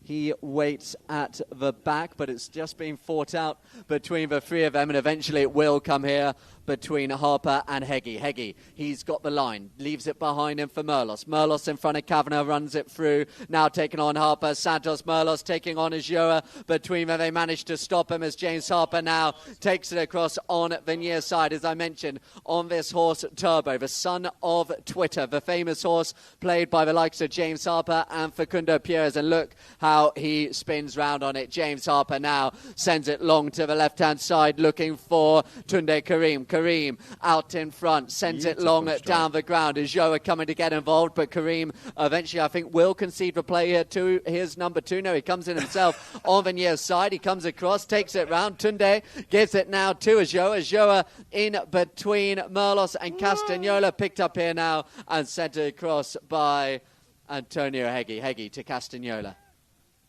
he waits at the back, but it's just being fought out between the 3 of them, and eventually it will come here between Harper and Heggie. Heggie, he's got the line, leaves it behind him for Merlos. Merlos in front of Kavanagh, runs it through, now taking on Harper. Santos Merlos taking on Joa. Between them, they managed to stop him as James Harper now takes it across on the near side, as I mentioned, on this horse, Turbo, the son of Twitter, the famous horse played by the likes of James Harper and Facundo Pierres, and look how he spins round on it. James Harper now sends it long to the left-hand side, looking for Tunde Karim. Karim out in front, sends it long down the ground. Is Joa coming to get involved, but Karim eventually, I think, will concede the play here to his number 2. No, he comes in himself on the near side. He comes across, takes it round. Tunde gives it now to Joa. Joa in between Merlos and Castagnola, picked up here now and sent it across by Antonio Heggie. Heggie to Castagnola.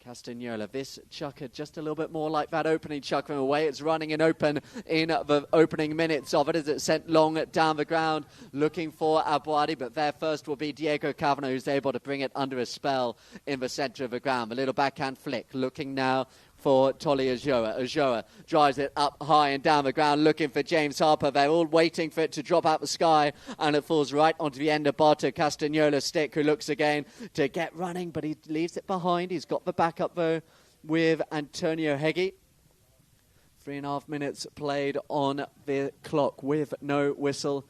Castagnola, this chucker just a little bit more like that opening chuck from away. It's running in open in the opening minutes of it as it's sent long down the ground, looking for Abouadi, but there first will be Diego Kavanagh, who's able to bring it under a spell in the centre of the ground. A little backhand flick, looking now for Tolly Joa. Joa drives it up high and down the ground, looking for James Harper. They're all waiting for it to drop out the sky, and it falls right onto the end of Barto Castagnola's stick, who looks again to get running, but he leaves it behind. He's got the backup, though, with Antonio Heggie. 3.5 minutes played on the clock with no whistle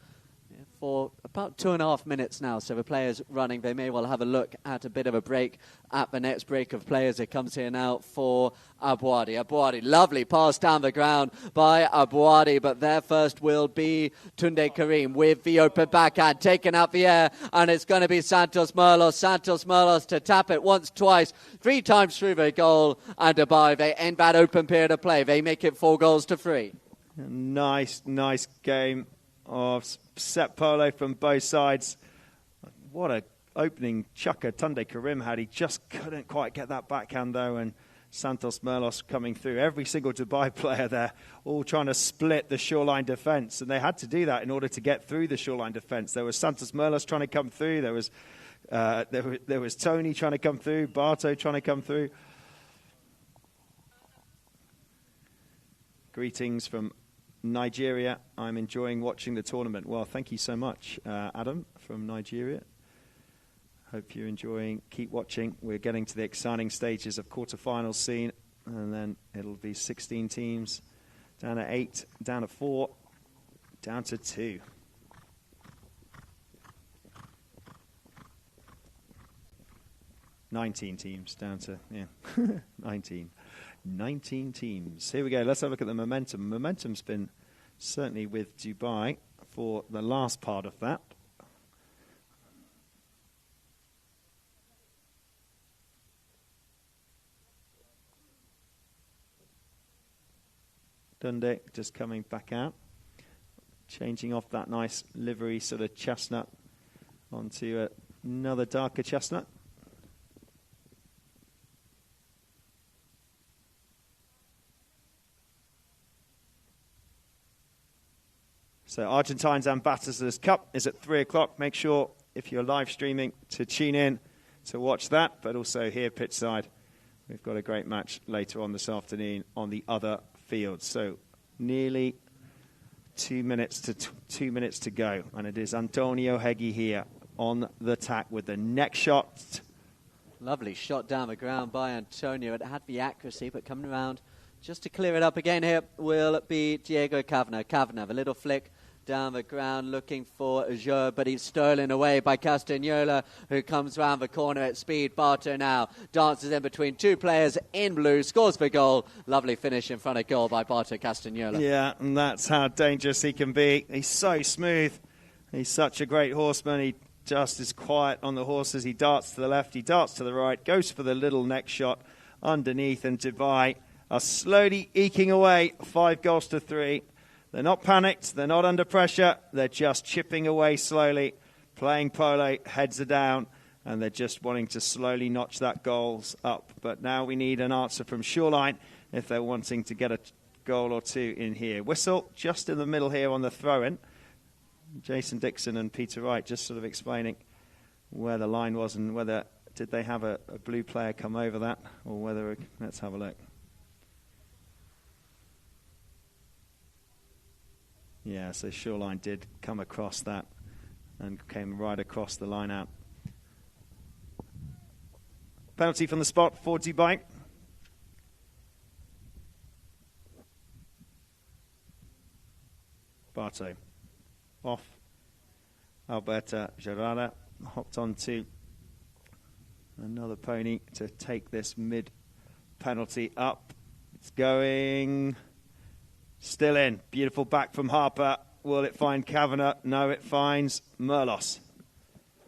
for about 2.5 minutes now. So the players running, they may well have a look at a bit of a break at the next break of players. It comes here now for Abouadi. Abouadi, lovely pass down the ground by Abouadi, but there first will be Tunde Karim with the open backhand, taken out the air, and it's going to be Santos Merlos. Santos Merlos to tap it once, twice, 3 times through the goal, and Dubai, they end that open period of play. They make it 4-3. Nice game of set polo from both sides. What a opening chucker Tunde Karim had. He just couldn't quite get that backhand though, and Santos Merlos coming through. Every single Dubai player there, all trying to split the Shoreline defence, and they had to do that in order to get through the Shoreline defence. There was Santos Merlos trying to come through. There was Tony trying to come through. Barto trying to come through. Greetings from Nigeria. I'm enjoying watching the tournament. Well, thank you so much, Adam from Nigeria. Hope you're enjoying. Keep watching. We're getting to the exciting stages of quarterfinals scene, and then it'll be 16 teams, down to 8, down to 4, down to 2. "19 teams down to, 19. 19 teams. Here we go. Let's have a look at the momentum. Momentum's been certainly with Dubai for the last part of that. Dundee just coming back out, changing off that nice livery sort of chestnut onto another darker chestnut. So Argentine's Ambassadors Cup is at 3 o'clock. Make sure, if you're live streaming, to tune in to watch that. But also here pitchside, we've got a great match later on this afternoon on the other field. So nearly 2 minutes to go. And it is Antonio Hegyi here on the tack with the next shot. Lovely shot down the ground by Antonio. It had the accuracy, but coming around just to clear it up again here will be Diego Kavanagh. Kavanagh, a little flick down the ground looking for Joe, but he's stolen away by Castagnola, who comes round the corner at speed. Barto now dances in between two players in blue, scores for goal. Lovely finish in front of goal by Barto Castagnola. Yeah, and that's how dangerous he can be. He's so smooth. He's such a great horseman. He just is quiet on the horses. He darts to the left, he darts to the right, goes for the little neck shot underneath, and Dubai are slowly eking away 5-3. They're not panicked, they're not under pressure, they're just chipping away slowly, playing polo, heads are down, and they're just wanting to slowly notch that goals up. But now we need an answer from Shoreline if they're wanting to get a goal or two in here. Whistle just in the middle here on the throw-in. Jason Dixon and Peter Wright just sort of explaining where the line was and whether did they have a blue player come over that, or whether, let's have a look. Yeah, so Shoreline did come across that and came right across the line out. Penalty from the spot for Dubai. Barto off. Alberta Gerrada hopped onto another pony to take this mid penalty up. It's going... Still in. Beautiful back from Harper. Will it find Kavanagh? No, it finds Merlos.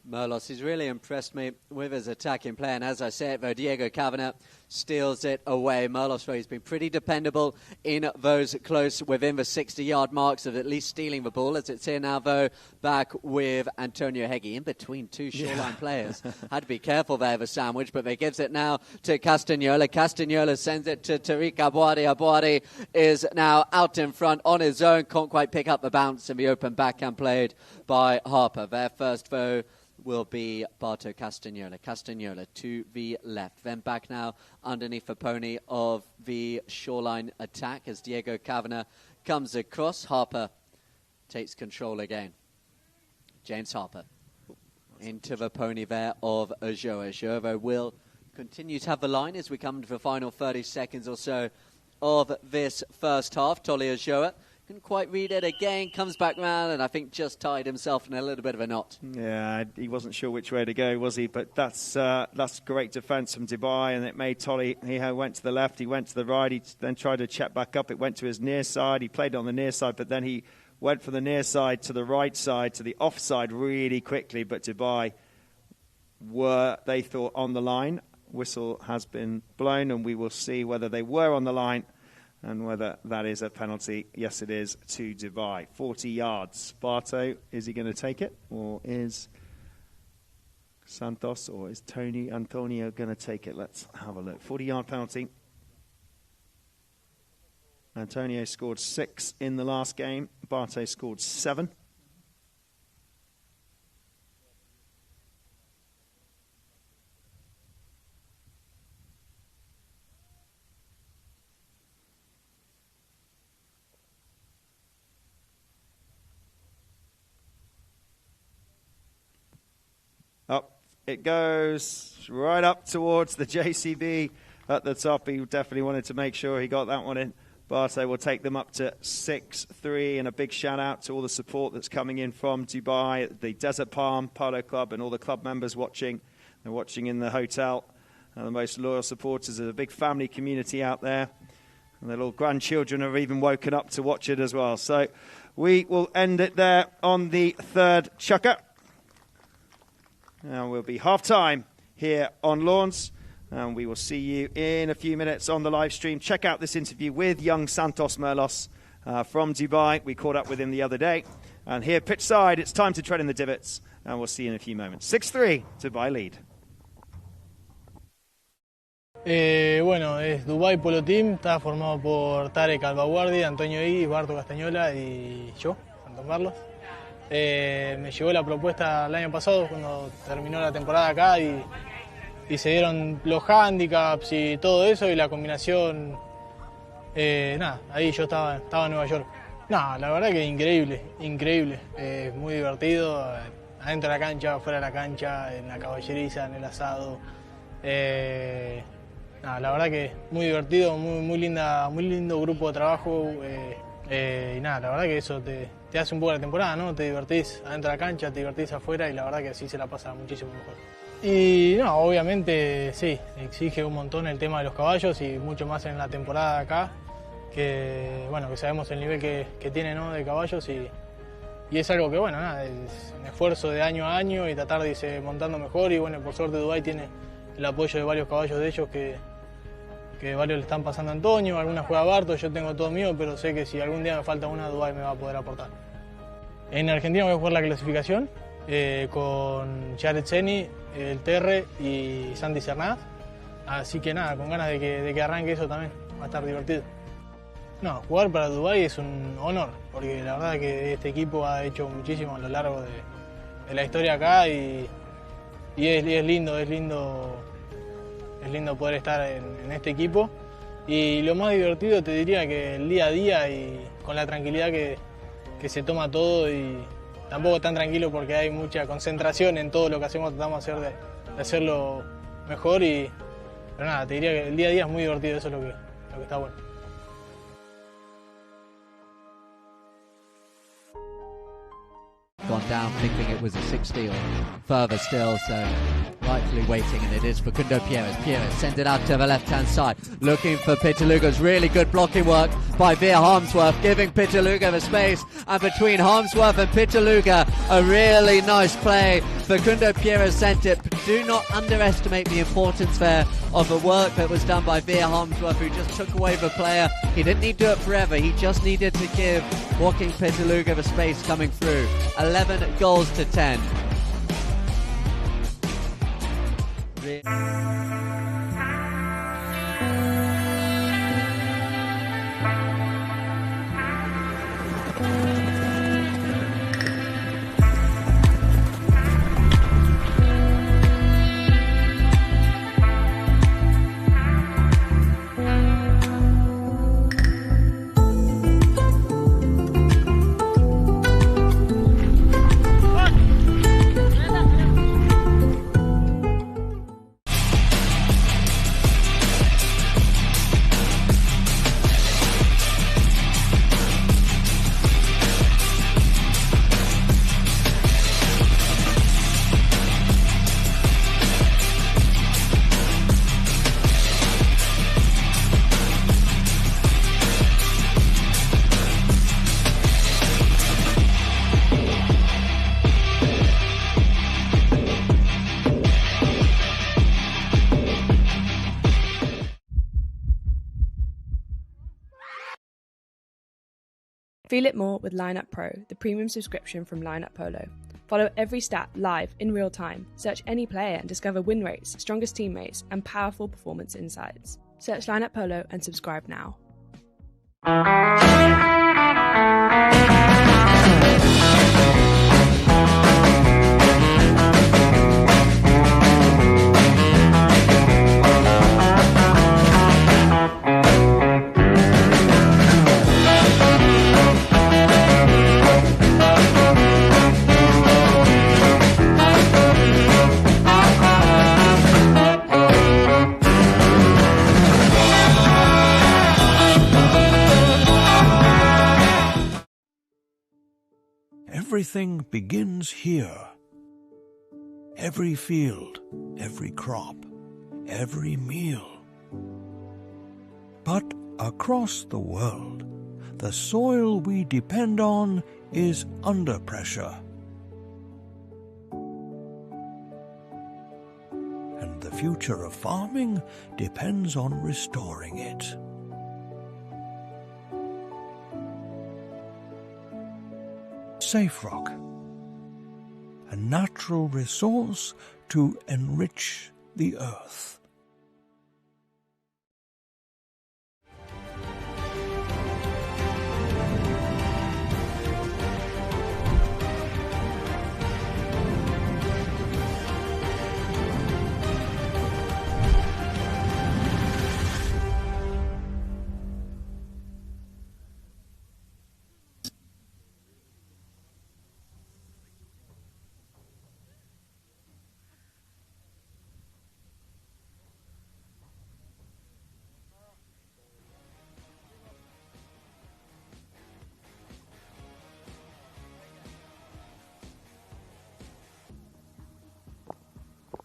Merlos has really impressed me with his attacking play. And as I said, though, Diego Kavanagh steals it away. Merlos, though, he's been pretty dependable in those close within the 60-yard marks of at least stealing the ball. As it's here now, though, back with Antonio Hegyi in between two Shoreline players. Had to be careful there, the sandwich, but they gives it now to Castagnola. Castagnola sends it to Tariq Abouari. Abouari is now out in front on his own. Can't quite pick up the bounce in the open backhand played by Harper. Their first, though, will be Barto Castagnola. Castagnola to the left. Then back now underneath the pony of the Shoreline attack as Diego Kavanagh comes across. Harper takes control again. James Harper into the pony there of Ajoa. Ajoa will continue to have the line as we come to the final 30 seconds or so of this first half. Tolly Ajoa couldn't quite read it again, comes back round, and I think just tied himself in a little bit of a knot. Yeah, he wasn't sure which way to go, was he? But that's great defence from Dubai, and it made Tolly, he went to the left, he went to the right, he then tried to check back up, it went to his near side, he played on the near side, but then he went from the near side to the right side, to the offside really quickly, but Dubai were, they thought, on the line. Whistle has been blown, and we will see whether they were on the line and whether that is a penalty. Yes, it is, to Dubai. 40 yards. Barto, is he going to take it? Or is Santos or is Tony Antonio going to take it? Let's have a look. 40-yard penalty. Antonio scored 6 in the last game. Barto scored 7. It goes right up towards the JCB at the top. He definitely wanted to make sure he got that one in. Bartow will take them up to 6-3, and a big shout out to all the support that's coming in from Dubai, the Desert Palm Polo Club, and all the club members watching. They're watching in the hotel. The most loyal supporters. There's a big family community out there. And their little grandchildren have even woken up to watch it as well. So we will end it there on the third chukker. And we'll be half-time here on Lawns. And we will see you in a few minutes on the live stream. Check out this interview with young Santos Merlos from Dubai. We caught up with him the other day. And here, pitch side, it's time to tread in the divots. And we'll see you in a few moments. 6-3, Dubai lead. Bueno, es Dubai Polo Team, está formado por Tarek Albaguardi, Antonio I, Barto Castañola y yo, Santos Merlos. Me llegó la propuesta el año pasado cuando terminó la temporada acá y se dieron los handicaps y todo eso y la combinación, ahí yo estaba en Nueva York. La verdad que increíble, muy divertido, adentro de la cancha, fuera de la cancha, en la caballeriza, en el asado. La verdad que muy divertido, muy lindo grupo de trabajo y la verdad que eso te hace un poco la temporada, ¿no? Te divertís adentro de la cancha, te divertís afuera y la verdad que sí se la pasa muchísimo mejor. Y obviamente sí, exige un montón el tema de los caballos y mucho más en la temporada acá, que sabemos el nivel que tiene, ¿no? De caballos y es algo que es un esfuerzo de año a año y tratar de irse montando mejor y por suerte Dubái tiene el apoyo de varios caballos de ellos que varios le están pasando a Antonio, alguna juega Barto, yo tengo todo mío, pero sé que si algún día me falta una, Dubái me va a poder aportar. En Argentina voy a jugar la clasificación con Jared Seni, el Terre y Santi Cernaz, así que con ganas de que arranque eso también, va a estar divertido. Jugar para Dubái es un honor, porque la verdad que este equipo ha hecho muchísimo a lo largo de la historia acá y es lindo poder estar en este equipo y lo más divertido te diría que el día a día y con la tranquilidad que se toma todo y tampoco tan tranquilo porque hay mucha concentración en todo lo que hacemos, tratamos de hacerlo mejor pero te diría que el día a día es muy divertido, eso es lo que está bueno. Gone down thinking it was a 60 or further still, so rightfully waiting, and it is for Facundo Pierres. Pierres sends it out to the left-hand side, looking for Pitaluga's really good blocking work by Veer Harmsworth, giving Pitaluga the space, and between Harmsworth and Pitaluga, a really nice play. Facundo Pierres sent it, but do not underestimate the importance there of the work that was done by Veer Harmsworth, who just took away the player. He didn't need to do it forever, he just needed to give Joaquin Pitaluga the space coming through. 11 goals to 10. Feel it more with Lineup Pro, the premium subscription from Lineup Polo. Follow every stat live in real time. Search any player and discover win rates, strongest teammates, and powerful performance insights. Search Lineup Polo and subscribe now. everything begins here. Every field, every crop, every meal. But across the world, the soil we depend on is under pressure. And the future of farming depends on restoring it. Safe rock, a natural resource to enrich the earth.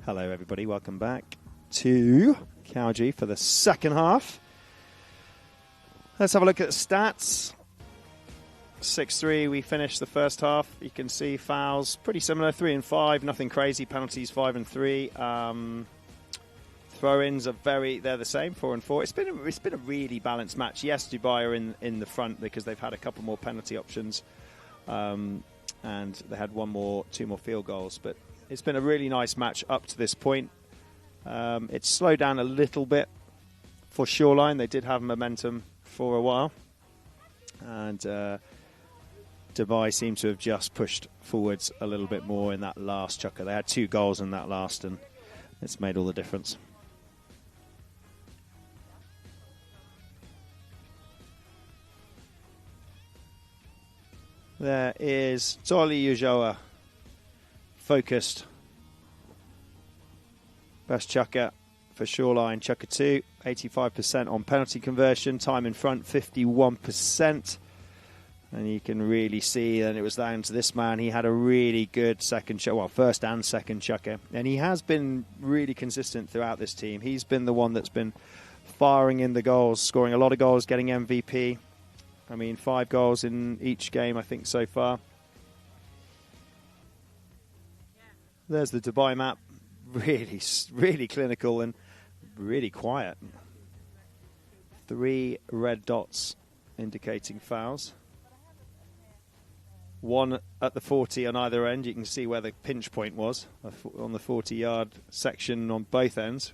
Hello, everybody. Welcome back to Cowdray for the second half. Let's have a look at the stats. 6-3, we finished the first half. You can see fouls pretty similar, 3 and 5, nothing crazy. Penalties 5 and 3. Throw-ins are they're the same, 4 and 4. It's been a really balanced match. Yes, Dubai are in the front because they've had a couple more penalty options, and they had two more field goals, but it's been a really nice match up to this point. It's slowed down a little bit for Shoreline. They did have momentum for a while. And Dubai seemed to have just pushed forwards a little bit more in that last chukker. They had 2 goals in that last, and it's made all the difference. There is Toli Ujoa. Focused. Best chukker for Shoreline. Chukker 2, 85% on penalty conversion. Time in front, 51%. And you can really see that it was down to this man. He had a really good first and second chukker. And he has been really consistent throughout this team. He's been the one that's been firing in the goals, scoring a lot of goals, getting MVP. 5 goals in each game, I think, so far. There's the Dubai map, really, really clinical and really quiet. 3 red dots indicating fouls. 1 at the 40 on either end. You can see where the pinch point was on the 40-yard section on both ends.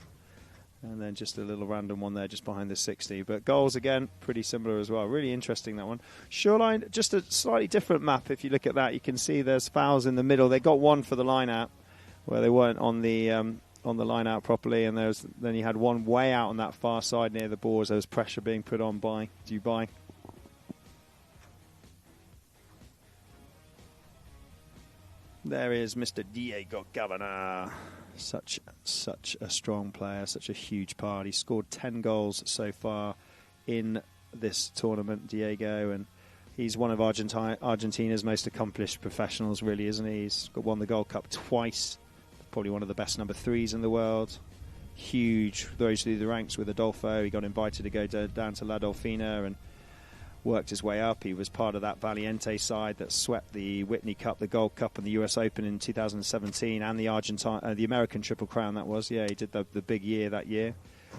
And then just a little random one there just behind the 60. But goals, again, pretty similar as well. Really interesting, that one. Shoreline, just a slightly different map. If you look at that, you can see there's fouls in the middle. They got 1 for the line-out, where they weren't on the line out properly, and then you had 1 way out on that far side near the boards. There was pressure being put on by Dubai. There is Mr. Diego Governor. Such a strong player, such a huge part. He scored 10 goals so far in this tournament, Diego, and he's one of Argentina's most accomplished professionals, really, isn't he? He's won the Gold Cup twice. Probably one of the best number 3s in the world. Huge, rose through the ranks with Adolfo. He got invited to go down to La Dolfina and worked his way up. He was part of that Valiente side that swept the Whitney Cup, the Gold Cup, and the US Open in 2017, and the American Triple Crown. That was, he did the big year that year.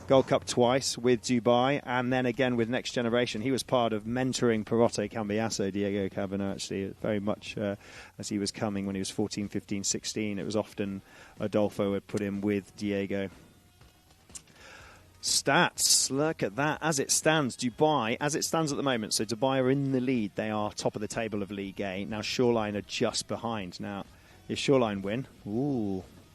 Gold Cup twice with Dubai, and then again with Next Generation. He was part of mentoring Perotte Cambiasso, Diego Cabana, actually, very much as he was coming when he was 14, 15, 16. It was often Adolfo would put him with Diego. Stats, look at that. As it stands, Dubai, as it stands at the moment, so Dubai are in the lead. They are top of the table of League A. Now Shoreline are just behind. Now, if Shoreline win,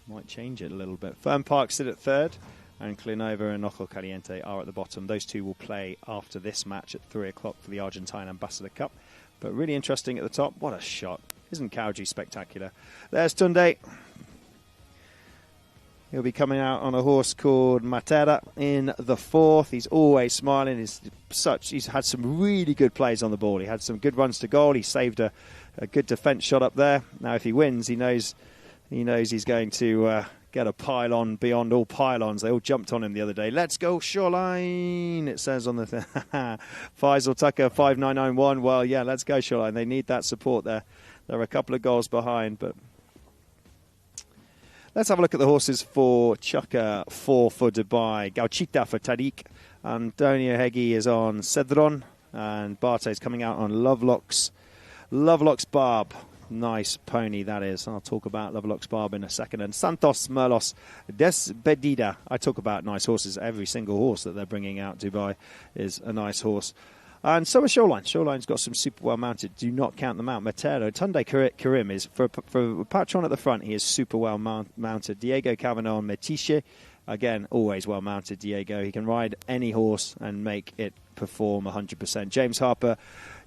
might change it a little bit. Fern Park sit at 3rd, and Clinova and Ojo Caliente are at the bottom. Those two will play after this match at 3 o'clock for the Argentine Ambassador Cup. But really interesting at the top. What a shot. Isn't Cowdray spectacular? There's Tunde. He'll be coming out on a horse called Matera in the 4th. He's always smiling. He's had some really good plays on the ball. He had some good runs to goal. He saved a A good defence shot up there. Now, if he wins, he knows he's going to get a pylon beyond all pylons. They all jumped on him the other day. Let's go, Shoreline, it says on the thing. Faisal Tucker, 5991. Well, yeah, let's go, Shoreline. They need that support there. They're a couple of goals behind, but let's have a look at the horses for Chukka, 4 for Dubai. Gauchita for Tariq. Antonio Hegi is on Cedron. And Barte's coming out on Lovelock's Barb. Nice pony that is. I'll talk about Lovelock's Barb in a second. And Santos Merlos Despedida. I talk about nice horses. Every single horse that they're bringing out Dubai is a nice horse. And so is Shoreline. Shoreline's got some super well mounted. Do not count them out. Matero, Tunde Karim is, for a patron at the front, he is super well mounted. Diego Cavano and Metiche, again, always well mounted, Diego. He can ride any horse and make it perform 100%. James Harper,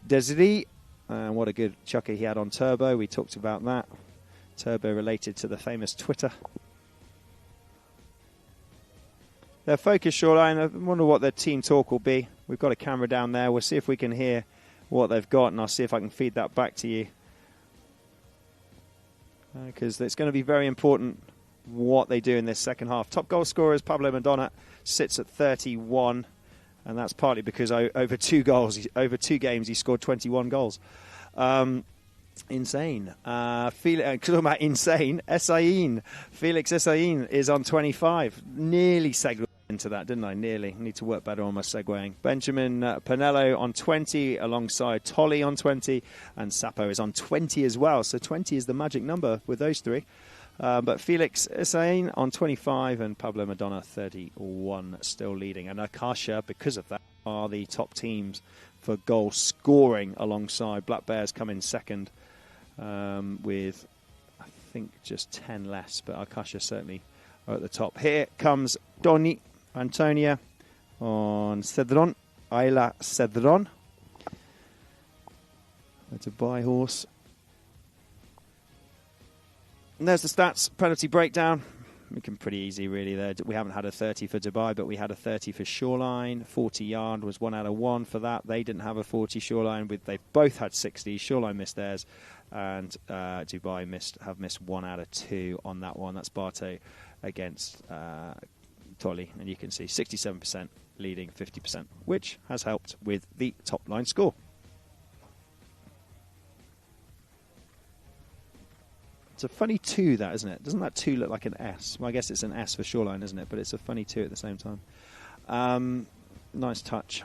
Desiree, what a good chucker he had on Turbo. We talked about that. Turbo related to the famous Twitter. Their focus, Shoreline, I wonder what their team talk will be. We've got a camera down there. We'll see if we can hear what they've got, and I'll see if I can feed that back to you. Because it's going to be very important what they do in this second half. Top goal scorers, Pablo Madonna, sits at 31, and that's partly because over 2 games, he scored 21 goals. Insane. Talking about insane, Essayin. Felix Essayin is on 25. Nearly segued into that, didn't I? Nearly. Need to work better on my segueing. Benjamin Pinello on 20, alongside Tolly on 20, and Sapo is on 20 as well. So 20 is the magic number with those 3. But Felix Essayin on 25 and Pablo Madonna 31 still leading. And Akasha, because of that, are the top teams for goal scoring, alongside Black Bears come in second with, I think, just 10 less. But Akasha certainly are at the top. Here comes Doni Antonia on Cedron, Ayla Cedron. A Dubai horse. And there's the stats, penalty breakdown. Looking pretty easy, really, there. We haven't had a 30 for Dubai, but we had a 30 for Shoreline. 40-yard was 1 out of 1 for that. They didn't have a 40 Shoreline. They both had 60. Shoreline missed theirs, and Dubai have missed 1 out of 2 on that one. That's Barte against Tolly, and you can see 67% leading 50%, which has helped with the top-line score. It's a funny 2, that, isn't it? Doesn't that 2 look like an S? Well, I guess it's an S for Shoreline, isn't it? But it's a funny 2 at the same time. Nice touch.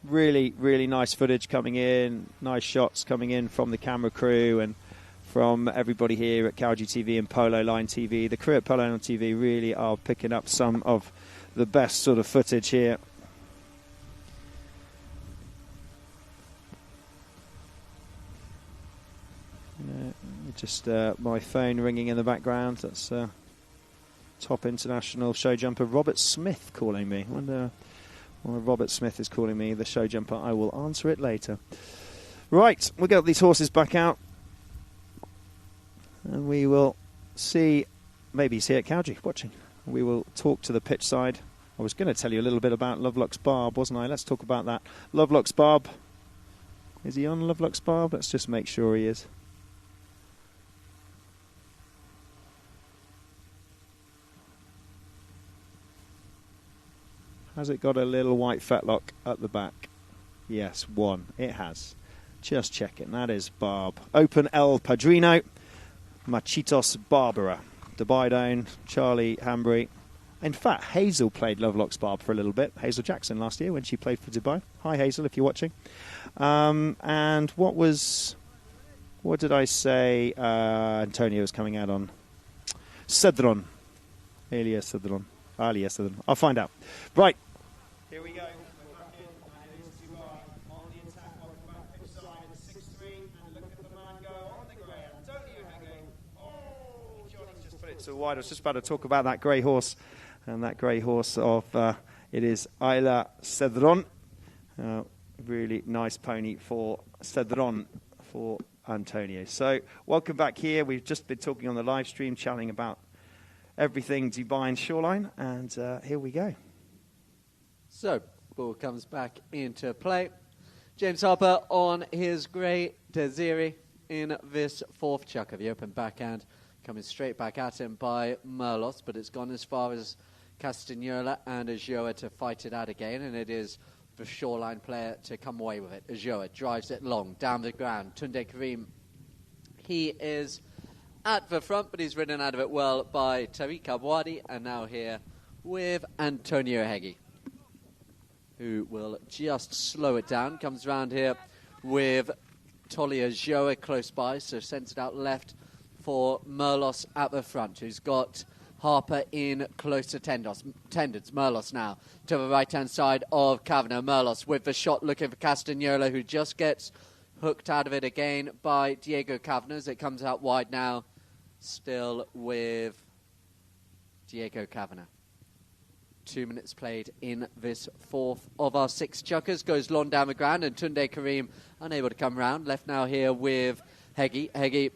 Really, really nice footage coming in. Nice shots coming in from the camera crew and from everybody here at Cowdray TV and Polo Line TV. The crew at Polo Line TV really are picking up some of the best sort of footage here. Just my phone ringing in the background. That's top international show jumper Robert Smith calling me. I wonder why Robert Smith is calling me, the show jumper. I will answer it later. Right, we'll get these horses back out. And we will see, maybe he's here at Cowdray watching. We will talk to the pitch side. I was going to tell you a little bit about Lovelock's Barb, wasn't I? Let's talk about that. Lovelock's Barb. Is he on Lovelock's Barb? Let's just make sure he is. Has it got a little white fetlock at the back? Yes, 1. It has. Just check it. That is Barb. Open El Padrino. Machitos Barbara. Dubai Down. Charlie Hambry. In fact, Hazel played Lovelock's Barb for a little bit. Hazel Jackson last year when she played for Dubai. Hi, Hazel, if you're watching. And what did I say? Antonio was coming out on Cedron. Elia Cedron. I'll find out. Right. Here we go. On the attack of the back pitch side, 6-3, and look at the man go on the grey. Antonio Hege. Oh, Johnny's just put it so wide. I was just about to talk about that grey horse, and that grey horse of it is Ayla Cedron. Really nice pony for Cedron for Antonio. So welcome back here. We've just been talking on the live stream, chatting about everything Dubai and Shoreline, and here we go. So, ball comes back into play. James Harper on his grey Desiri in this fourth chukker. The open backhand coming straight back at him by Merlos, but it's gone as far as Castagnola and Ajoa to fight it out again, and it is the Shoreline player to come away with it. Ajoa drives it long, down the ground. Tunde Karim, he is at the front, but he's ridden out of it well by Tariq Abwadi, and now here with Antonio Hegyi, who will just slow it down. Comes around here with Tolly Ajoa close by, so sends it out left for Merlos at the front, who's got Harper in close attendance. Merlos now to the right-hand side of Kavanagh. Merlos with the shot looking for Castagnola, who just gets hooked out of it again by Diego Kavanagh as it comes out wide now, still with Diego Kavanagh. 2 minutes played in this fourth of our 6 chukkers. Goes long down the ground, and Tunde Karim unable to come round. Left now here with Hegyi. Hegyi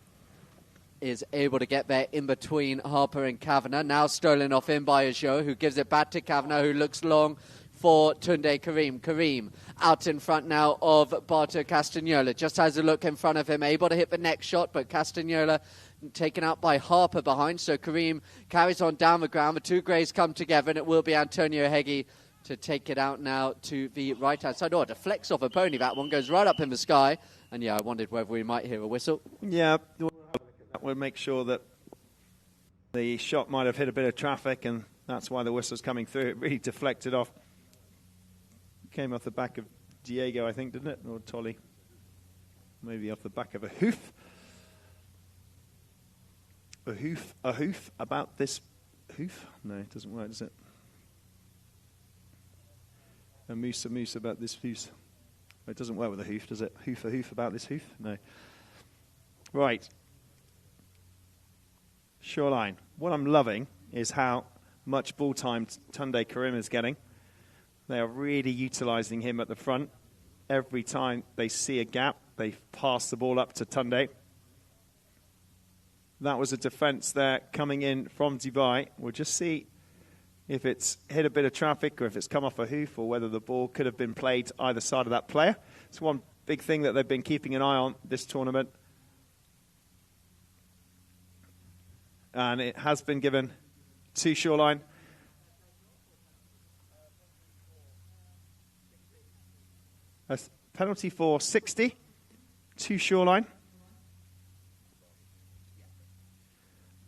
is able to get there in between Harper and Kavanagh. Now stolen off in by Ajoa, who gives it back to Kavanagh, who looks long for Tunde Karim. Karim out in front now of Barto Castagnola. Just has a look in front of him, able to hit the next shot, but Castagnola taken out by Harper behind. So Karim carries on down the ground. The two greys come together, and it will be Antonio Hegyi to take it out now to the right-hand side. Oh, it deflects off a pony. That one goes right up in the sky. And yeah, I wondered whether we might hear a whistle. Yeah, we'll make sure that the shot might have hit a bit of traffic, and that's why the whistle's coming through. It really deflected off. Came off the back of Diego, I think, didn't it? Or Tolly. Maybe off the back of a hoof. A hoof about this hoof? No, it doesn't work, does it? A moose about this hoof. It doesn't work with a hoof, does it? A hoof about this hoof? No. Right. Shoreline. What I'm loving is how much ball time Tunde Karim is getting. They are really utilising him at the front. Every time they see a gap, they pass the ball up to Tunde. That was a defence there coming in from Dubai. We'll just see if it's hit a bit of traffic or if it's come off a hoof or whether the ball could have been played to either side of that player. It's one big thing that they've been keeping an eye on this tournament. And it has been given to Shoreline. A penalty for 60 to Shoreline.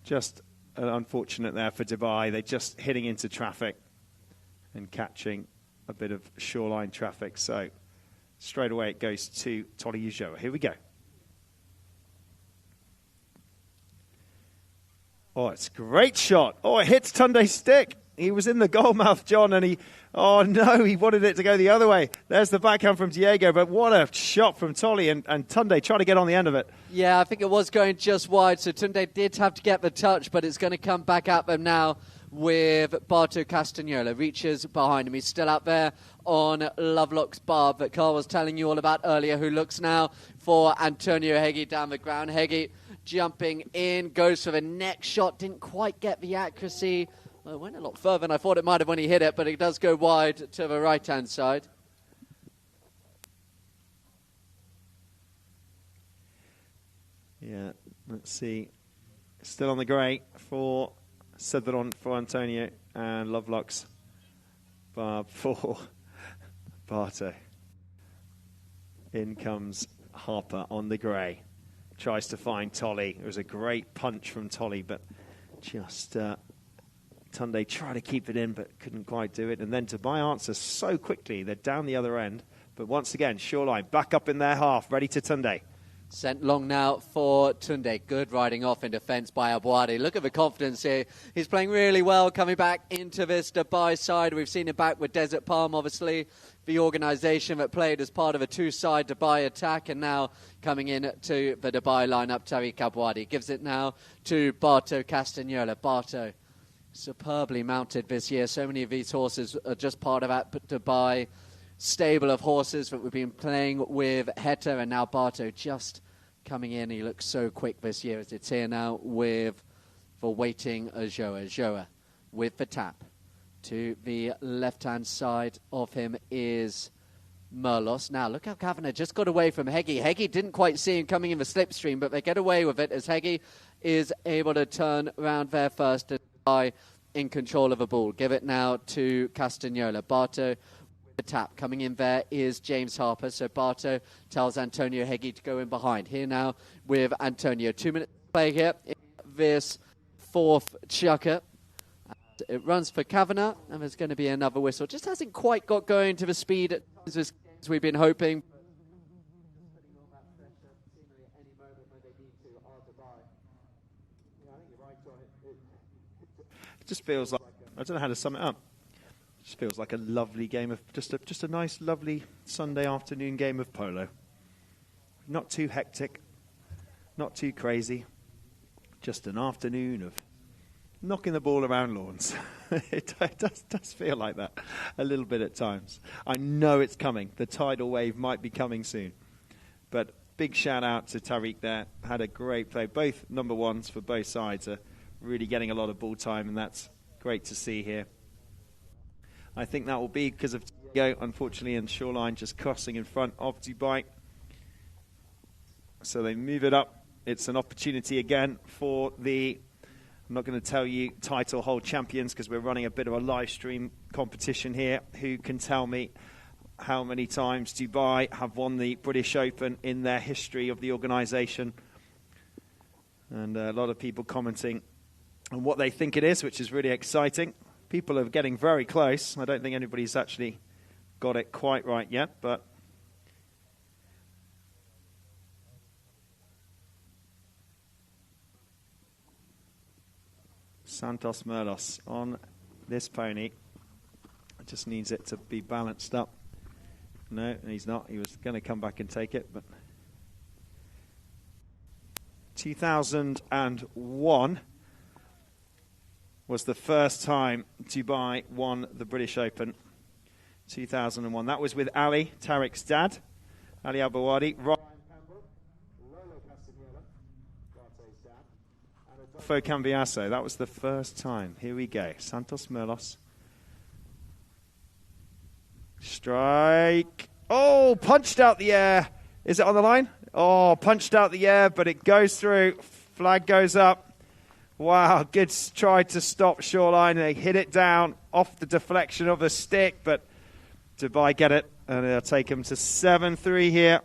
Just unfortunate there for Dubai. They're just hitting into traffic and catching a bit of Shoreline traffic. So straight away it goes to Tolly Ajoa. Here we go. Oh, it's a great shot. Oh, it hits Tunde's stick. He was in the goal mouth, John, and he wanted it to go the other way. There's the backhand from Diego, but what a shot from Tolly, and Tunde trying to get on the end of it. Yeah, I think it was going just wide, so Tunde did have to get the touch, but it's going to come back at them now with Barto Castagnola. Reaches behind him. He's still out there on Lovelock's barb that Carl was telling you all about earlier, who looks now for Antonio Hegyi down the ground. Hegyi jumping in, goes for the next shot, didn't quite get the accuracy. Well, it went a lot further than I thought it might have when he hit it, but it does go wide to the right-hand side. Yeah, let's see. Still on the grey for Cedron for Antonio, and Lovelock's barb for Barto. In comes Harper on the grey. Tries to find Tolly. It was a great punch from Tolly, but just Tunde tried to keep it in, but couldn't quite do it. And then Dubai answers so quickly. They're down the other end. But once again, Shoreline back up in their half, ready to Tunde. Sent long now for Tunde. Good riding off in defence by Abwadi. Look at the confidence here. He's playing really well, coming back into this Dubai side. We've seen him back with Desert Palm, obviously, the organisation that played as part of a two-side Dubai attack, and now coming in to the Dubai lineup, Tariq Abwadi. Gives it now to Barto Castagnola. Barto, superbly mounted this year. So many of these horses are just part of that Dubai stable of horses that we've been playing with Heta, and now Barto just coming in. He looks so quick this year as it's here now with the waiting Ajoa. Ajoa with the tap. To the left-hand side of him is Merlos. Now, look how Kavanagh just got away from Heggie. Heggie didn't quite see him coming in the slipstream, but they get away with it as Heggie is able to turn around there first and die in control of the ball. Give it now to Castagnola. Barto with the tap. Coming in there is James Harper. So Barto tells Antonio Heggie to go in behind. Here now with Antonio. 2 minutes to play here in this fourth chukker. It runs for Kavanagh, and there's going to be another whistle. Just hasn't quite got going to the speed as we've been hoping. It just feels like, I don't know how to sum it up. It just feels like a lovely game of, just a nice, lovely Sunday afternoon game of polo. Not too hectic, not too crazy. Just an afternoon of knocking the ball around lawns. It does feel like that a little bit at times. I know it's coming. The tidal wave might be coming soon. But big shout out to Tariq there. Had a great play. Both number ones for both sides are really getting a lot of ball time, and that's great to see here. I think that will be because of Diego, unfortunately, and Shoreline just crossing in front of Dubai. So they move it up. It's an opportunity again for the, I'm not going to tell you title hold champions because we're running a bit of a live stream competition here. Who can tell me how many times Dubai have won the British Open in their history of the organisation? And a lot of people commenting on what they think it is, which is really exciting. People are getting very close. I don't think anybody's actually got it quite right yet, but Santos Merlos on this pony. It just needs it to be balanced up. No, he's not. He was going to come back and take it, but 2001 was the first time Dubai won the British Open. 2001. That was with Ali, Tariq's dad, Ali Abawadi. Fo Cambiasso. That was the first time. Here we go. Santos Merlos. Strike. Oh, punched out the air. Is it on the line? Oh, punched out the air, but it goes through. Flag goes up. Wow, good try to stop Shoreline. They hit it down off the deflection of the stick, but Dubai get it, and they'll take them to 7-3 here.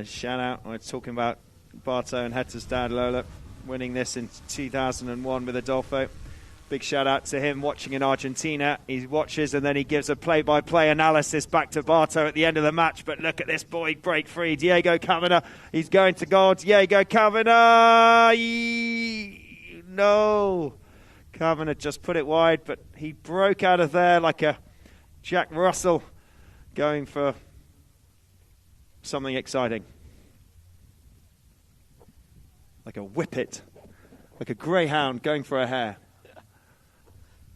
Shout out, we're talking about Barto and Heta's dad, Lola, winning this in 2001 with Adolfo. Big shout out to him watching in Argentina. He watches and then he gives a play-by-play analysis back to Barto at the end of the match. But look at this boy break free. Diego Kavanagh, he's going to goal. Diego Kavanagh! No. Kavanagh just put it wide, but he broke out of there like a Jack Russell going for something exciting. Like a whippet. Like a greyhound going for a hare.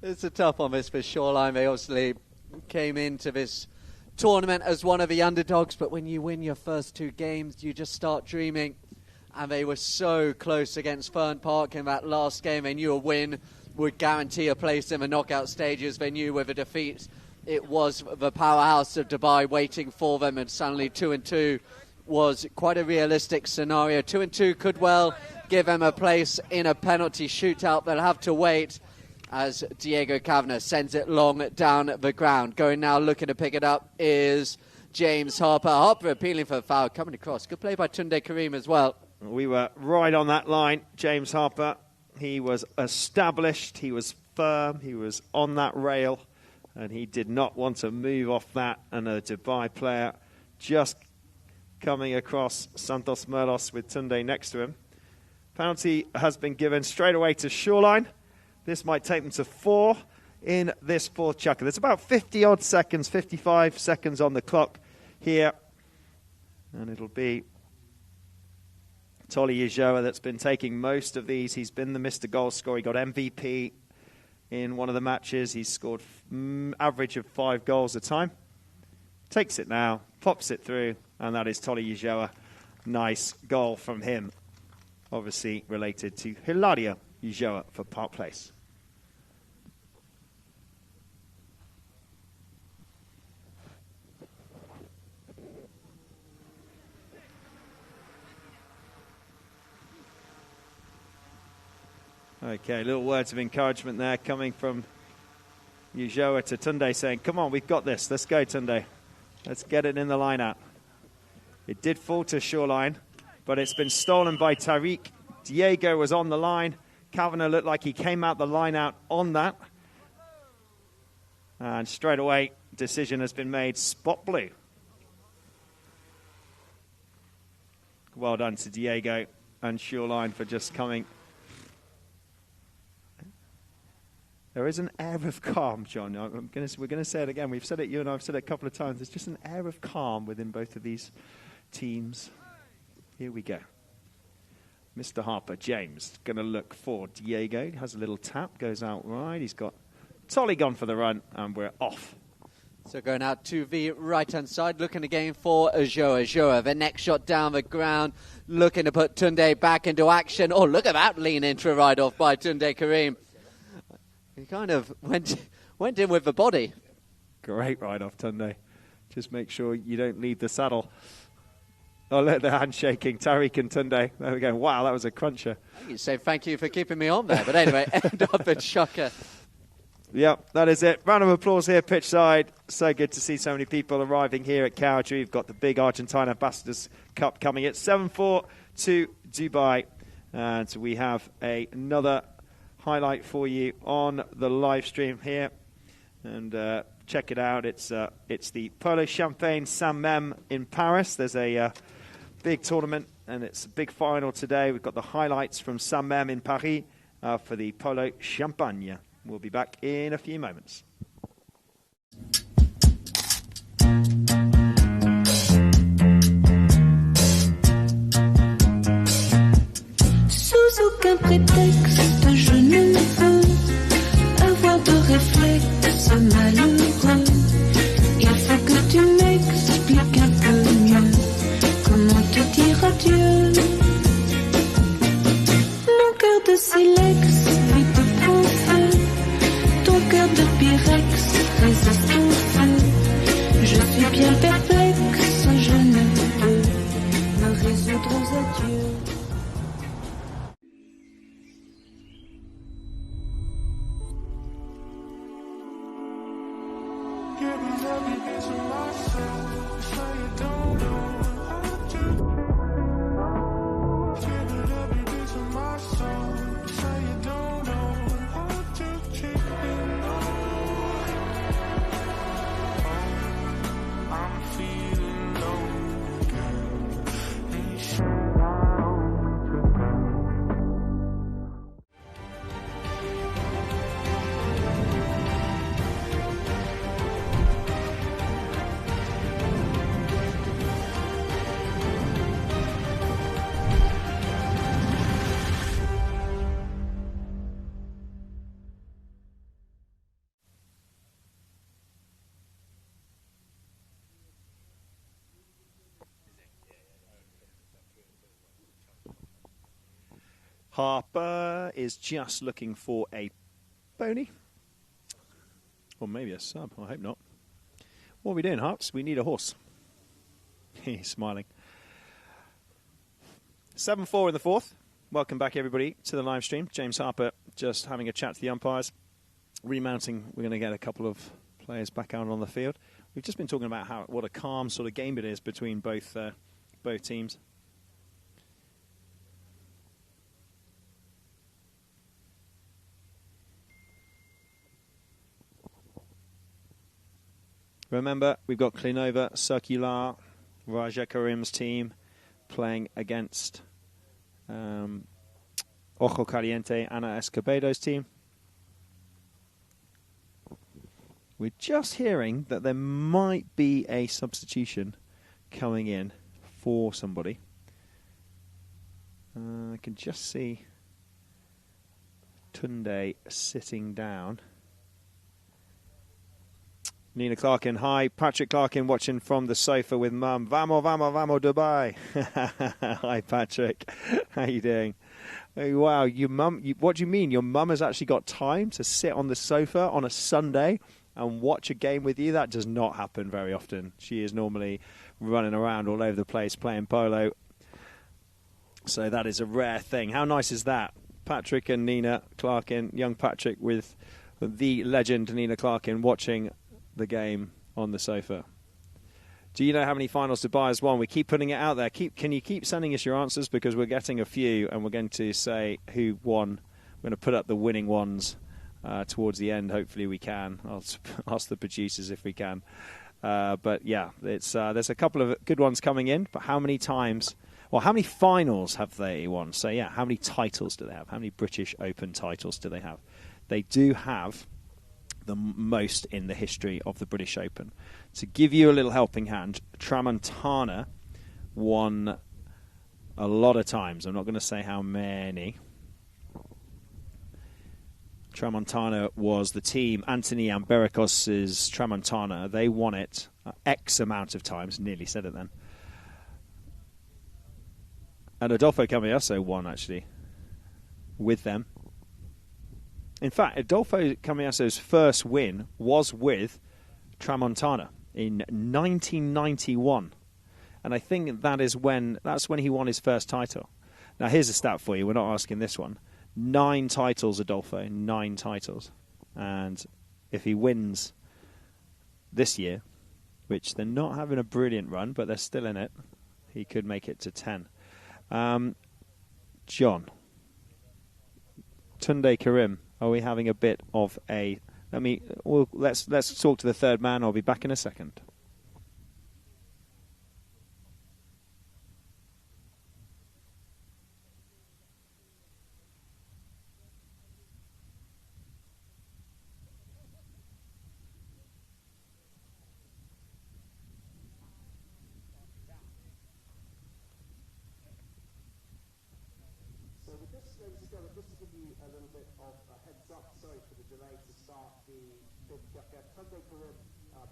It's a tough one this for Shoreline. They obviously came into this tournament as one of the underdogs, but when you win your first two games, you just start dreaming. And they were so close against Fern Park in that last game. They knew a win would guarantee a place in the knockout stages. They knew with a defeat, it was the powerhouse of Dubai waiting for them, and suddenly 2-2 was quite a realistic scenario. 2-2 could well give them a place in a penalty shootout. They'll have to wait as Diego Kavanagh sends it long down the ground. Going now, looking to pick it up is James Harper. Harper appealing for a foul, coming across. Good play by Tunde Karim as well. We were right on that line. James Harper, he was established, he was firm, he was on that rail, and he did not want to move off that. And a Dubai player just coming across Santos Merlos with Tunde next to him. Penalty has been given straight away to Shoreline. This might take them to 4 in this fourth chukker. There's about 50-odd seconds, 55 seconds on the clock here. And it'll be Tolly Ulloa that's been taking most of these. He's been the Mr. Goal scorer. He got MVP in one of the matches. He's scored average of 5 goals a time. Takes it now, pops it through, and that is Tolly Ulloa. Nice goal from him. Obviously related to Hilario Ulloa for Park Place. Okay, little words of encouragement there coming from Ujoa to Tunde saying, come on, we've got this. Let's go, Tunde. Let's get it in the line out. It did fall to Shoreline, but it's been stolen by Tariq. Diego was on the line. Kavanagh looked like he came out the line out on that. And straight away, decision has been made, spot blue. Well done to Diego and Shoreline for just coming. There is an air of calm, John. We're going to say it again. We've said it, you and I have said it a couple of times. There's just an air of calm within both of these teams. Here we go. Mr. Harper, James, going to look for Diego. He has a little tap, goes out wide. He's got Tolly gone for the run, and we're off. So going out to the right-hand side, looking again for Ujoa. Ujoa, the next shot down the ground, looking to put Tunde back into action. Oh, look at that lean into a ride-off by Tunde Karim. He kind of went in with the body. Great ride-off, Tunde. Just make sure you don't leave the saddle. Oh, look, the handshaking, Tariq and Tunde. There we go. Wow, that was a cruncher. You say thank you for keeping me on there. But anyway, end up at shocker. Yep, that is it. Round of applause here, pitch side. So good to see so many people arriving here at Cowdray. We've got the big Argentine Ambassadors Cup coming. It's 7-4 to Dubai. And we have another highlight for you on the live stream here. And check it out. It's the Polo Champagne Saint-Mem in Paris. There's a big tournament, and it's a big final today. We've got the highlights from Saint-Mem in Paris for the Polo Champagne. We'll be back in a few moments. Sous aucun prétexte, je ne veux avoir de réflexe malheureux. Il faut que tu m'expliques un peu mieux comment te dire adieu. Mon cœur de silex vit de prend feu. Ton cœur de pyrex résiste au feu. Je suis bien perplexe, je ne peux me résoudre aux adieux. Harper is just looking for a pony. Or maybe a sub. I hope not. What are we doing, Harps? We need a horse. He's smiling. 7-4 in the fourth. Welcome back, everybody, to the live stream. James Harper just having a chat to the umpires. Remounting. We're going to get a couple of players back out on the field. We've just been talking about what a calm sort of game it is between both teams. Remember, we've got Clinova, Circular, Raja Karim's team playing against Ojo Caliente, Ana Escobedo's team. We're just hearing that there might be a substitution coming in for somebody. I can just see Tunde sitting down. Nina Clarkin, hi. Patrick Clarkin watching from the sofa with Mum. Vamos, vamos, vamos, Dubai. Hi, Patrick. How you doing? Oh, wow, your mum. What do you mean? Your mum has actually got time to sit on the sofa on a Sunday and watch a game with you? That does not happen very often. She is normally running around all over the place playing polo. So that is a rare thing. How nice is that? Patrick and Nina Clarkin, young Patrick with the legend Nina Clarkin watching the game on the sofa. Do you know how many finals Dubai has won? We keep putting it out there. Can you keep sending us your answers? Because we're getting a few, and we're going to say who won. We're going to put up the winning ones towards the end. Hopefully we can. I'll ask the producers if we can. But yeah, there's a couple of good ones coming in. But how many times, well, how many finals have they won? So yeah, how many titles do they have? How many British Open titles do they have? They do have the most in the history of the British Open. To give you a little helping hand, Tramontana won a lot of times. I'm not going to say how many. Tramontana was the team, Anthony Ambericos' Tramontana. They won it X amount of times. Nearly said it then. And Adolfo Cambiasso won, actually, with them. In fact, Adolfo Cambiasso's first win was with Tramontana in 1991. And I think that's when he won his first title. Now, here's a stat for you. We're not asking this one. 9 titles, Adolfo, 9 titles. And if he wins this year, which they're not having a brilliant run, but they're still in it, he could make it to 10. John, Tunde Karim, are we having a bit of a... Let's talk to the third man. I'll be back in a second. Cowdray Karim,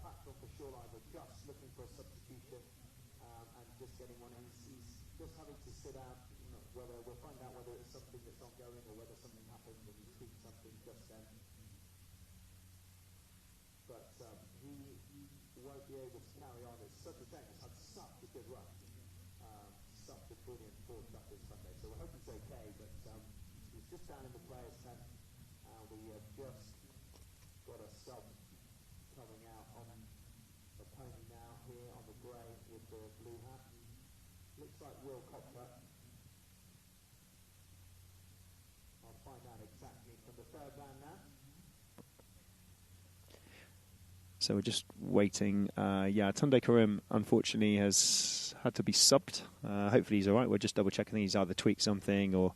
packed off the shoreline, we're just looking for a substitution and just getting one in. He's just having to sit out, whether we'll find out whether it's something that's ongoing or whether something happened and he tweaked something just then. But he won't be able to carry on. It's such a shame. He's had such a good run. Such a brilliant forward track this Sunday. So we're hoping it's okay, but he's just down in the players' tent. We have just got a sub coming out on the pony now here on the grey with the blue hat. Looks like Will Copper. I'll find out exactly from the third man now. So we're just waiting. Tunde Karim, unfortunately, has had to be subbed. Hopefully he's all right. We're just double-checking he's either tweaked something or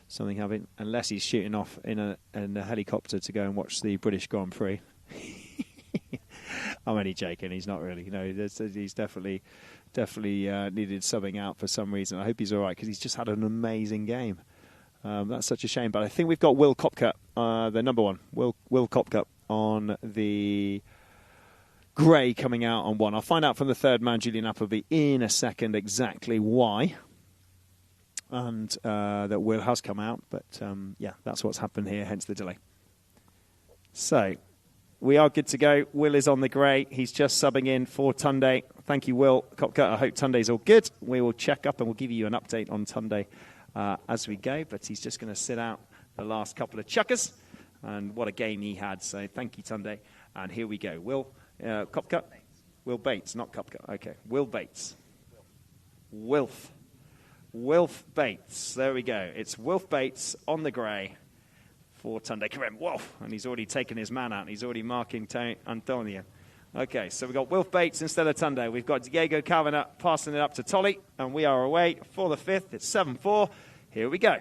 something happened, unless he's shooting off in a helicopter to go and watch the British Grand Prix. I'm only joking. He's not really. He's definitely needed subbing out for some reason. I hope he's all right because he's just had an amazing game. That's such a shame. But I think we've got Will Kopka, the number one. Will Kopka on the grey coming out on 1. I'll find out from the third man, Julian Appleby, in a second exactly why. And that Will has come out. But, that's what's happened here, hence the delay. So, we are good to go. Will is on the grey. He's just subbing in for Tunde. Thank you, Will Kopka. I hope Tunde's all good. We will check up and we'll give you an update on Tunde as we go. But he's just going to sit out the last couple of chukkers. And what a game he had. So, thank you, Tunde. And here we go. Will Kopka? Will Bates, not Kopka. Okay, Will Bates. Wilf Bates. There we go. It's Wilf Bates on the grey for Tunde Karim. Wolf. And he's already taken his man out. He's already marking Antonio. Okay, so we've got Wilf Bates instead of Tunde. We've got Diego Calvin passing it up to Tolly. And we are away for the 5th. It's 7-4. Here we go.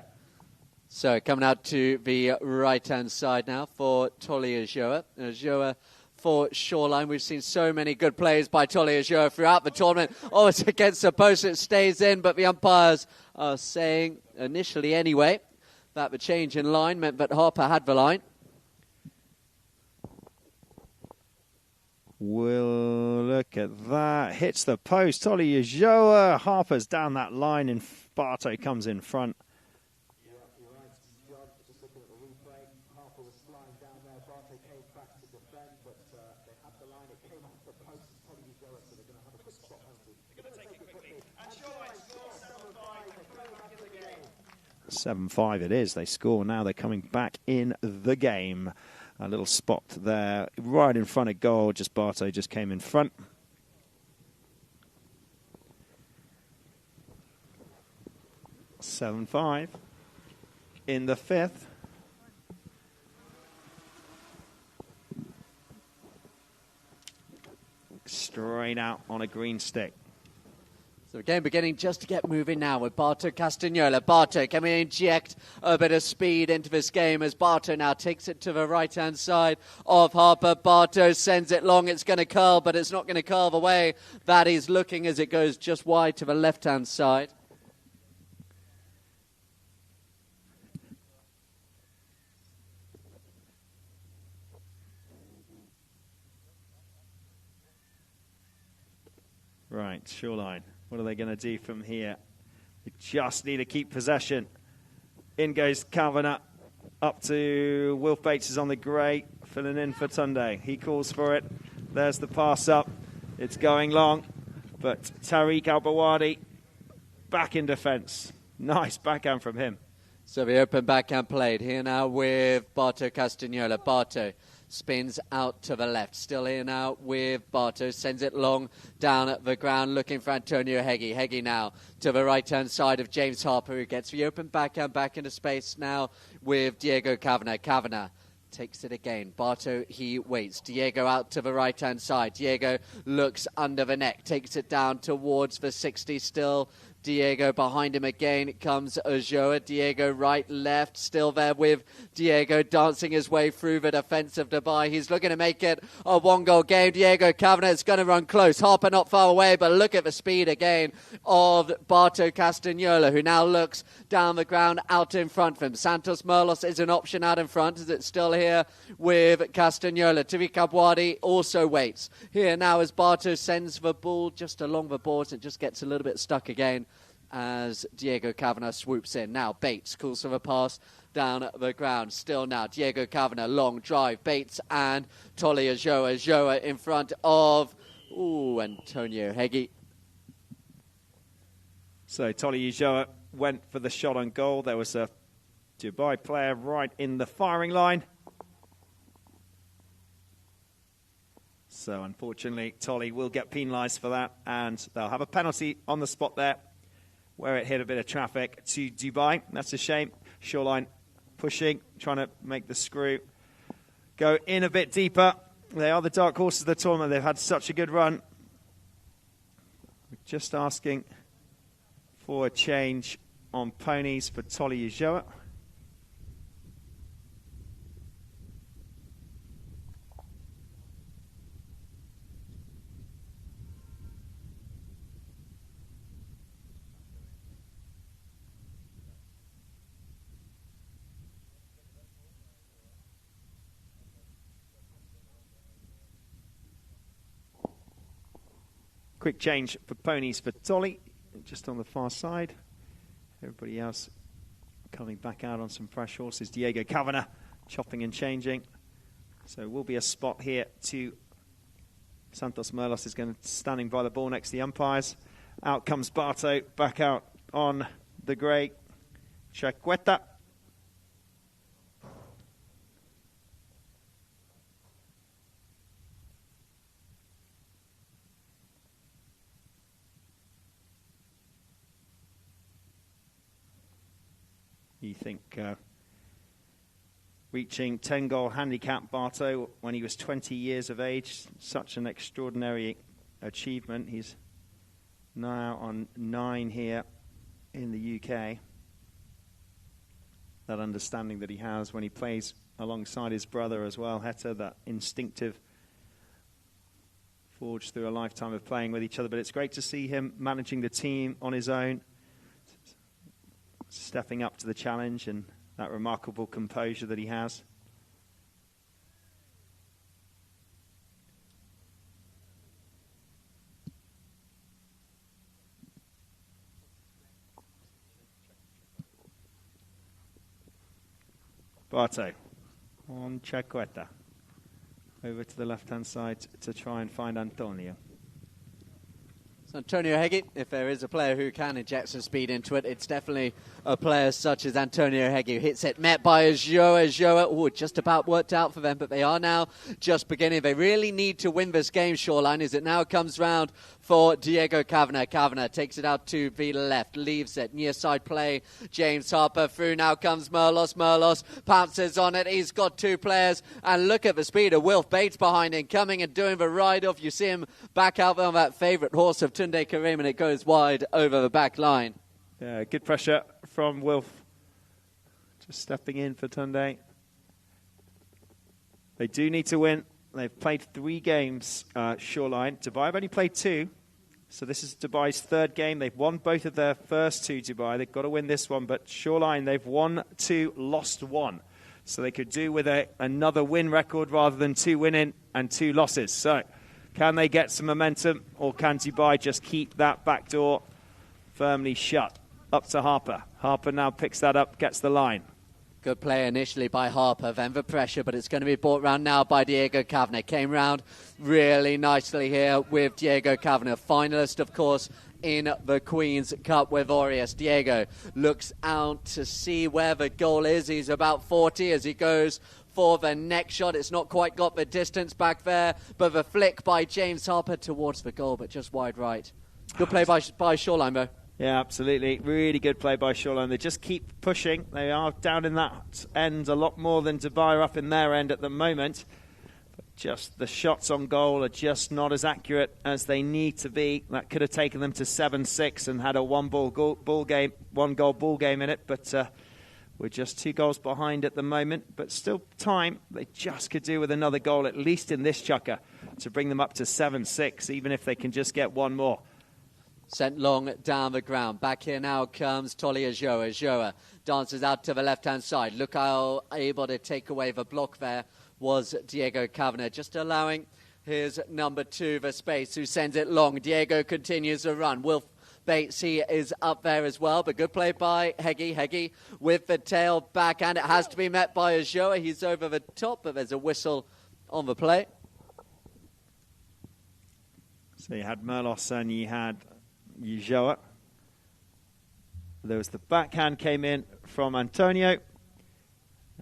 So coming out to the right-hand side now for Tolly Ajoa. Ajoa for Shoreline. We've seen so many good plays by Tolly Ajoa throughout the tournament. Always against the post, it stays in, but the umpires are saying, initially anyway, that the change in line meant that Harper had the line. We'll look at that. Hits the post. Tolly Ajoa. Harper's down that line, and Barto comes in front. 7-5 it is. They score now. They're coming back in the game. A little spot there right in front of goal. Just Barto just came in front. (7-5) in the fifth. Straight out on a green stick. So again, beginning just to get moving now with Barto Castagnola. Barto, can we inject a bit of speed into this game as Barto now takes it to the right-hand side of Harper. Barto sends it long. It's going to curl, but it's not going to curl the way that he's looking as it goes just wide to the left-hand side. Right, Shoreline. What are they going to do from here? They just need to keep possession. In goes Kavanagh. Up to Wilf Bates is on the grey. Filling in for Tunde. He calls for it. There's the pass up. It's going long. But Tariq Al-Bawadi back in defence. Nice backhand from him. So the open backhand played here now with Barto Castagnola. Barto spins out to the left. Still here now with Barto. Sends it long down at the ground looking for Antonio Heggie. Heggie now to the right-hand side of James Harper, who gets the open backhand back into space now with Diego Kavanagh. Kavanagh takes it again. Barto, he waits. Diego out to the right-hand side. Diego looks under the neck. Takes it down towards the 60 still. Diego behind him again. It comes Ojoa. Diego right, left. Still there with Diego dancing his way through the defence of Dubai. He's looking to make it a one-goal game. Diego Kavanagh is going to run close. Harper not far away, but look at the speed again of Barto Castagnola, who now looks down the ground out in front of him. Santos Merlos is an option out in front as it's still here with Castagnola. Tariq Abwadi also waits. Here now as Barto sends the ball just along the boards. It just gets a little bit stuck again as Diego Kavanagh swoops in. Now Bates calls for a pass down the ground. Still now Diego Kavanagh, long drive. Bates and Tolly Ojoa. Ojoa in front of Antonio Heggie. So Tolly Ojoa went for the shot on goal. There was a Dubai player right in the firing line. So unfortunately, Tolly will get penalised for that, and they'll have a penalty on the spot there, where it hit a bit of traffic to Dubai. That's a shame. Shoreline pushing, trying to make the screw go in a bit deeper. They are the dark horses of the tournament. They've had such a good run. We're just asking for a change on ponies for Tolly Ojoa. Quick change for ponies for Tolly, just on the far side. Everybody else coming back out on some fresh horses. Diego Kavanagh chopping and changing. So it will be a spot here to Santos Merlos is going to standing by the ball next to the umpires. Out comes Barto, back out on the grey. Chacueta. You think reaching 10-goal handicap, Barto, when he was 20 years of age, such an extraordinary achievement. He's now on 9 here in the UK. That understanding that he has when he plays alongside his brother as well, Hector, that instinctive forged through a lifetime of playing with each other. But it's great to see him managing the team on his own, stepping up to the challenge, and that remarkable composure that he has. Barto on Chacueta. Over to the left-hand side to try and find Antonio. So Antonio Heggie, if there is a player who can inject some speed into it, it's definitely a player such as Antonio Heggie, who hits it, met by Joa. Joa, just about worked out for them, but they are now just beginning. They really need to win this game, Shoreline, as it now comes round for Diego Kavanagh. Kavanagh takes it out to the left, leaves it, near side play. James Harper through, now comes Merlos. Merlos pounces on it. He's got 2 players, and look at the speed of Wilf Bates behind him, coming and doing the ride-off. You see him back out on that favourite horse of Tunde Karim, and it goes wide over the back line. Yeah, good pressure from Wilf. Just stepping in for Tunde. They do need to win. They've played 3 games, Shoreline. Dubai have only played 2. So this is Dubai's 3rd game. They've won both of their first 2, Dubai. They've got to win this one. But Shoreline, they've won 2, lost 1. So they could do with another win record rather than 2 winning and 2 losses. So can they get some momentum, or can Dubai just keep that back door firmly shut? Up to Harper. Harper now picks that up, gets the line. Good play initially by Harper, then the pressure, but it's going to be brought round now by Diego Kavanagh. Came round really nicely here with Diego Kavanagh, finalist, of course, in the Queen's Cup with Aureus. Diego looks out to see where the goal is. He's about 40 as he goes for the next shot. It's not quite got the distance back there, but the flick by James Harper towards the goal, but just wide right. Good play by Shoreline, though. Yeah, absolutely. Really good play by Shoreline. They just keep pushing. They are down in that end a lot more than Dubai are up in their end at the moment. But just the shots on goal are just not as accurate as they need to be. That could have taken them to 7-6 and had a one-goal ball game in it. But we're just 2 goals behind at the moment. But still time. They just could do with another goal, at least in this chukker, to bring them up to 7-6, even if they can just get one more. Sent long down the ground. Back here now comes Tolia Joa. Joa dances out to the left-hand side. Look how able to take away the block there was Diego Kavanagh, just allowing his number 2 the space, who sends it long. Diego continues the run. Wilf Bates, he is up there as well, but good play by Heggie. Heggie with the tail back, and it has to be met by Joa. He's over the top, but there's a whistle on the play. So you had Merlos and you had Joa. There was the backhand came in from Antonio,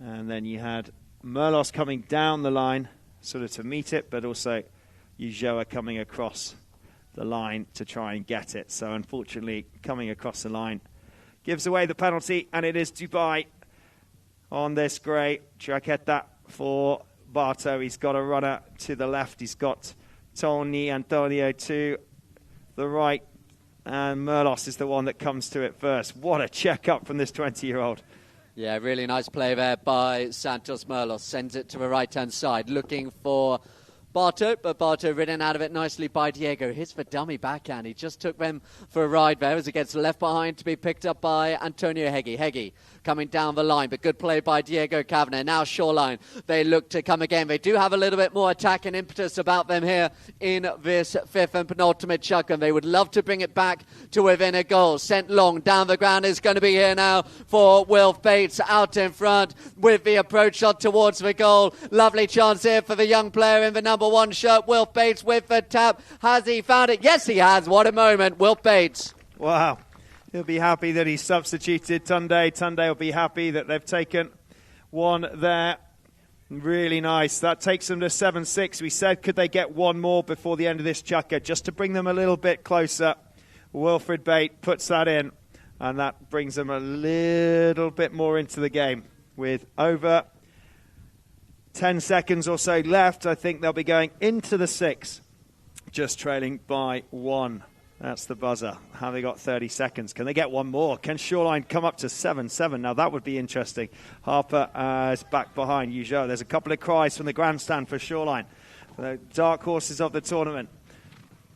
and then you had Merlos coming down the line sort of to meet it, but also Joa coming across the line to try and get it. So unfortunately, coming across the line gives away the penalty, and it is Dubai on this grey jaqueta for Barto. He's got a runner to the left. He's got Tony Antonio to the right. And Merlos is the one that comes to it first. What a check-up from this 20-year-old. Yeah, really nice play there by Santos Merlos. Sends it to the right-hand side, looking for Barto, but Barto ridden out of it nicely by Diego. Here's the dummy backhand. He just took them for a ride there as it gets left behind to be picked up by Antonio Heggie. Heggie coming down the line, but good play by Diego Kavanagh. Now Shoreline, they look to come again. They do have a little bit more attack and impetus about them here in this 5th and penultimate chuck, and they would love to bring it back to within a goal. Sent long down the ground is going to be here now for Wilf Bates out in front with the approach shot towards the goal. Lovely chance here for the young player in the number 1 shirt, Wilf Bates with the tap. Has he found it? Yes, he has. What a moment, Wilf Bates. Wow. He'll be happy that he substituted Tunde. Tunde will be happy that they've taken one there. Really nice. That takes them to 7-6. We said, could they get one more before the end of this chukker, just to bring them a little bit closer. Wilfred Bate puts that in, and that brings them a little bit more into the game. With over 10 seconds or so left, I think they'll be going into the 6th, just trailing by 1. That's the buzzer. How they got 30 seconds. Can they get one more? Can Shoreline come up to 7-7? Now that would be interesting. Harper is back behind Ujo. There's a couple of cries from the grandstand for Shoreline. The dark horses of the tournament.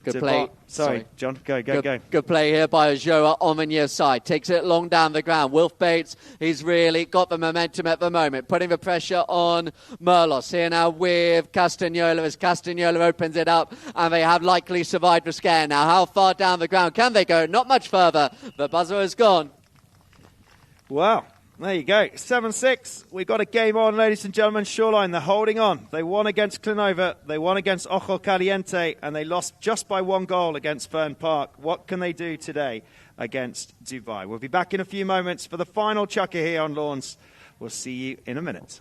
Good play. Sorry, John. Go. Good play here by Joa on the near side. Takes it long down the ground. Wilf Bates, he's really got the momentum at the moment. Putting the pressure on Merlos. Here now with Castagnola as Castagnola opens it up. And they have likely survived the scare. Now, how far down the ground can they go? Not much further. The buzzer is gone. Wow. There you go, 7-6. We've got a game on, ladies and gentlemen. Shoreline, they're holding on. They won against Clinova, they won against Ojo Caliente, and they lost just by 1 goal against Fern Park. What can they do today against Dubai? We'll be back in a few moments for the final chukker here on Lawns. We'll see you in a minute.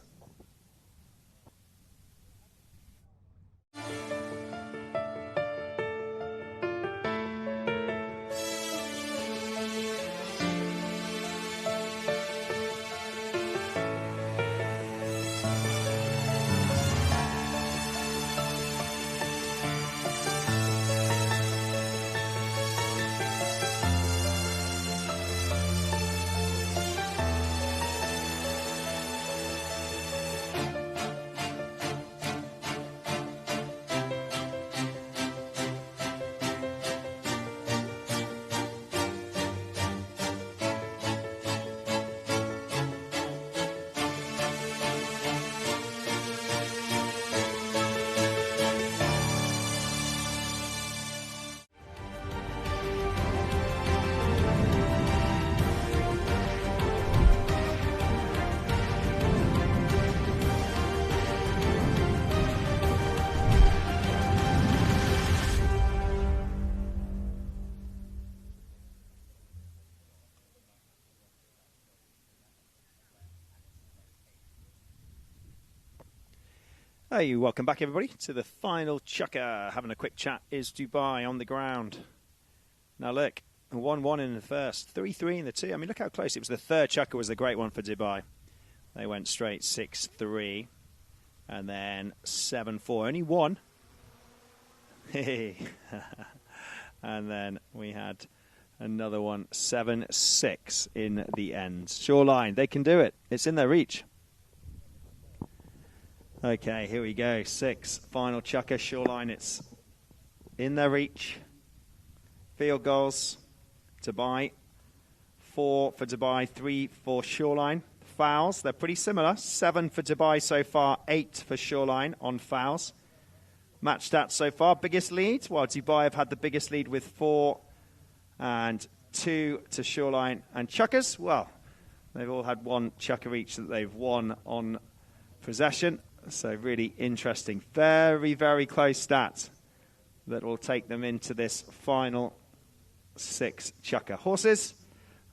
Hey, welcome back everybody to the final chukker. Having a quick chat is Dubai on the ground. Now look, 1-1 in the first, 3-3 in the two. I mean, look how close. It was the third chukker was the great one for Dubai. They went straight 6-3 and then 7-4. Only one. And then we had another one, 7-6 in the end. Shoreline, they can do it. It's in their reach. Okay, here we go. 6, final chukker. Shoreline, it's in their reach. Field goals, Dubai. 4 for Dubai, 3 for Shoreline. Fouls, they're pretty similar. 7 for Dubai so far, 8 for Shoreline on fouls. Match stats so far, biggest lead. While Dubai have had the biggest lead with 4 and 2 to Shoreline. And chukkers, well, they've all had 1 chukker each that they've won on possession. So really interesting. Very, very close stats that will take them into this final 6 chukker. Horses,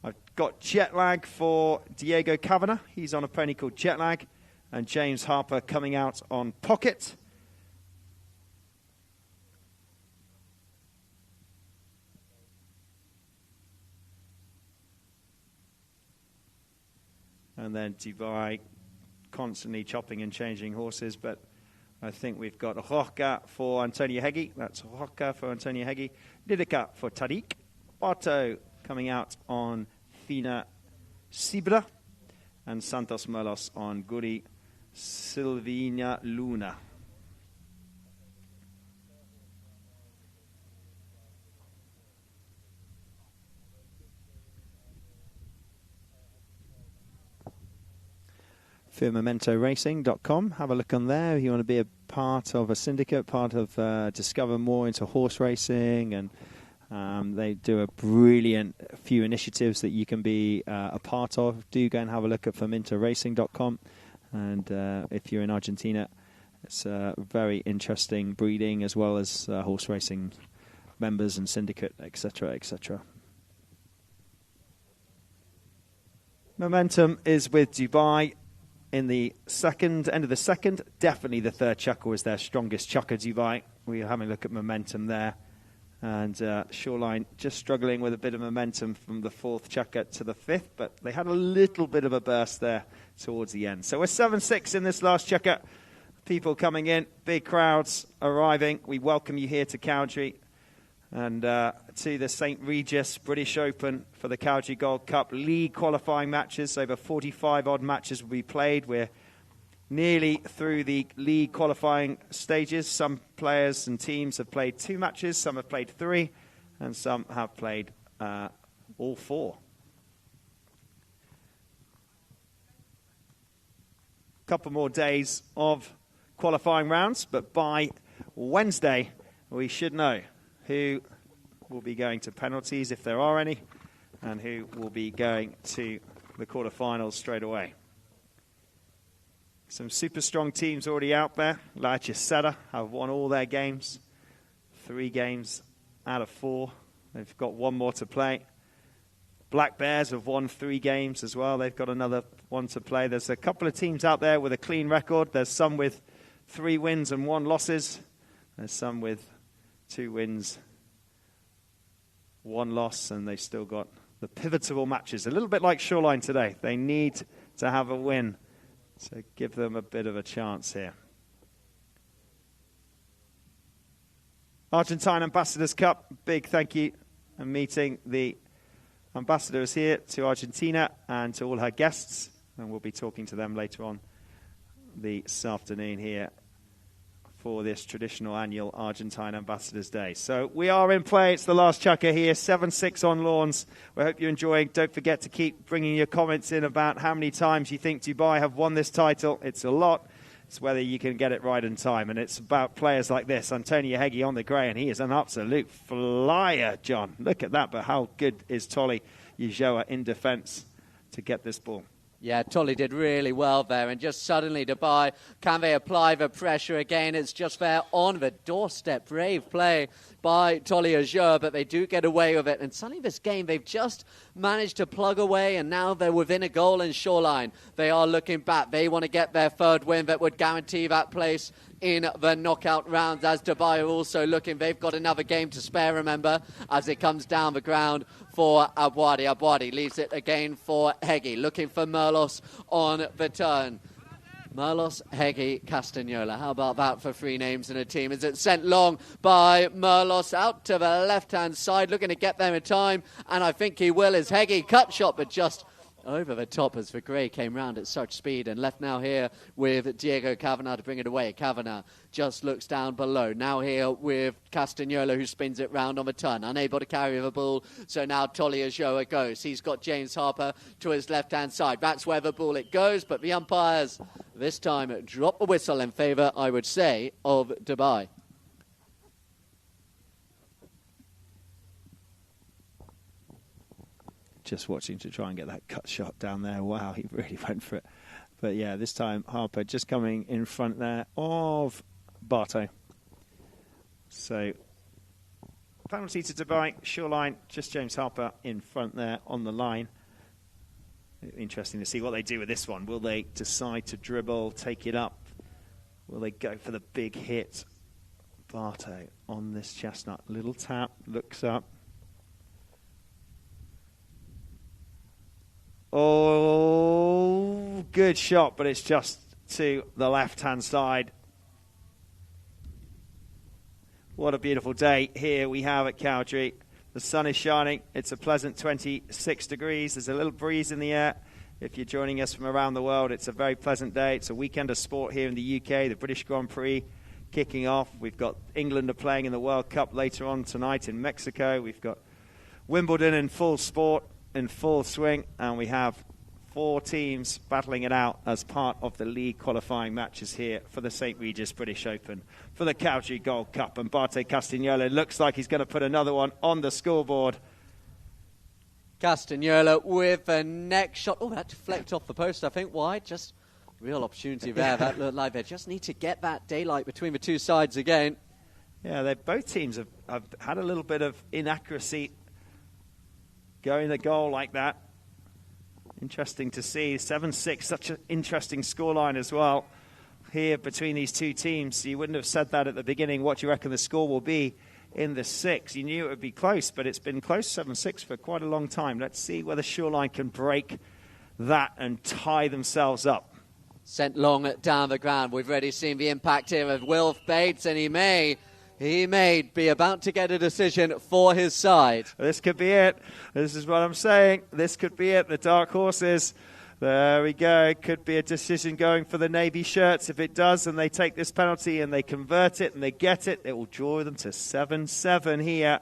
I've got Jetlag for Diego Kavanagh. He's on a pony called Jetlag. And James Harper coming out on Pocket. And then Dubai constantly chopping and changing horses, but I think we've got Roca for Antonio Hegi. That's Roca for Antonio Hegi. Lidica for Tariq. Otto coming out on Fina Sibra. And Santos Merlos on Guri Silvina Luna. FirmamentoRacing.com. Have a look on there if you want to be a part of a syndicate, part of discover more into horse racing, and they do a brilliant few initiatives that you can be a part of. Do go and have a look at FirmamentoRacing.com, and if you're in Argentina, it's very interesting breeding as well as horse racing members and syndicate, etc., etc. Momentum is with Dubai. In the end of the second, definitely the third chukker was their strongest chukker, Dubai. We are having a look at momentum there. And Shoreline just struggling with a bit of momentum from the 4th chukker to the 5th, but they had a little bit of a burst there towards the end. So we're 7-6 in this last chukker. People coming in, big crowds arriving. We welcome you here to Cowdray and to the St. Regis British Open for the Cowdray Gold Cup league qualifying matches. Over 45-odd matches will be played. We're nearly through the league qualifying stages. Some players and teams have played 2 matches, some have played 3, and some have played all 4. A couple more days of qualifying rounds, but by Wednesday we should know who will be going to penalties, if there are any, and who will be going to the quarterfinals straight away. Some super strong teams already out there. Leicester have won all their games. 3 games out of 4. They've got 1 more to play. Black Bears have won 3 games as well. They've got another 1 to play. There's a couple of teams out there with a clean record. There's some with 3 wins and 1 losses. There's some with 2 wins, 1 loss, and they've still got the pivotal matches. A little bit like Shoreline today. They need to have a win, so give them a bit of a chance here. Argentine Ambassadors Cup, big thank you, and meeting the ambassadors here to Argentina and to all her guests, and we'll be talking to them later on this afternoon here for this traditional annual Argentine Ambassadors Day. So we are in play. It's the last chukker here, 7-6 on Lawns. We hope you're enjoying. Don't forget to keep bringing your comments in about how many times you think Dubai have won this title. It's a lot. It's whether you can get it right in time. And it's about players like this. Antonio Heggie on the grey, and he is an absolute flyer, John. Look at that. But how good is Tolly Ujoa in defence to get this ball? Yeah, Tolly did really well there, and just suddenly Dubai, can they apply the pressure again? It's just there on the doorstep. Brave play by Tolly Ujoa, but they do get away with it. And suddenly this game, they've just managed to plug away, and now they're within a goal in Shoreline. They are looking back. They want to get their 3rd win that would guarantee that place in the knockout rounds, as Dubai are also looking. They've got another game to spare, remember, as it comes down the ground for Abwadi. Abwadi leaves it again for Heggie, looking for Merlos on the turn. Merlos, Heggie, Castagnola. How about that for 3 names in a team? Is it sent long by Merlos out to the left-hand side, looking to get there in time, and I think he will as Heggie cut shot, but just over the top as the grey came round at such speed, and left now here with Diego Kavanagh to bring it away. Kavanagh just looks down below. Now here with Castagnola, who spins it round on the turn, unable to carry the ball. So now Tolly Ujoa goes. He's got James Harper to his left-hand side. That's where the ball it goes, but the umpires this time drop the whistle in favour, I would say, of Dubai. Just watching to try and get that cut shot down there. Wow, he really went for it. But yeah, this time Harper just coming in front there of Barto. So penalty to Dubai, Shoreline, just James Harper in front there on the line. Interesting to see what they do with this one. Will they decide to dribble, take it up? Will they go for the big hit? Barto on this chestnut. Little tap, looks up. Oh, good shot, but it's just to the left-hand side. What a beautiful day here we have at Cowdray. The sun is shining. It's a pleasant 26 degrees. There's a little breeze in the air. If you're joining us from around the world, it's a very pleasant day. It's a weekend of sport here in the UK. The British Grand Prix kicking off. We've got England are playing in the World Cup later on tonight in Mexico. We've got Wimbledon in full sport, in full swing, and we have 4 teams battling it out as part of the league qualifying matches here for the St. Regis British Open for the Cowdray Gold Cup. And Barto Castagnola looks like he's going to put another one on the scoreboard. Castagnola with a neck shot. Oh, that deflected off the post, I think. Wide, just real opportunity there. That looked like they just need to get that daylight between the 2 sides again. Yeah, both teams have had a little bit of inaccuracy going the goal like that. Interesting to see. 7-6, such an interesting scoreline as well here between these 2 teams. You wouldn't have said that at the beginning. What do you reckon the score will be in the 6? You knew it would be close, but it's been close 7-6 for quite a long time. Let's see whether Shoreline can break that and tie themselves up. Sent long down the ground. We've already seen the impact here of Wilf Bates, and he may be about to get a decision for his side. This could be it. This is what I'm saying. This could be it. The dark horses. There we go. It could be a decision going for the Navy shirts. If it does, and they take this penalty and they convert it and they get it, it will draw them to 7-7 here.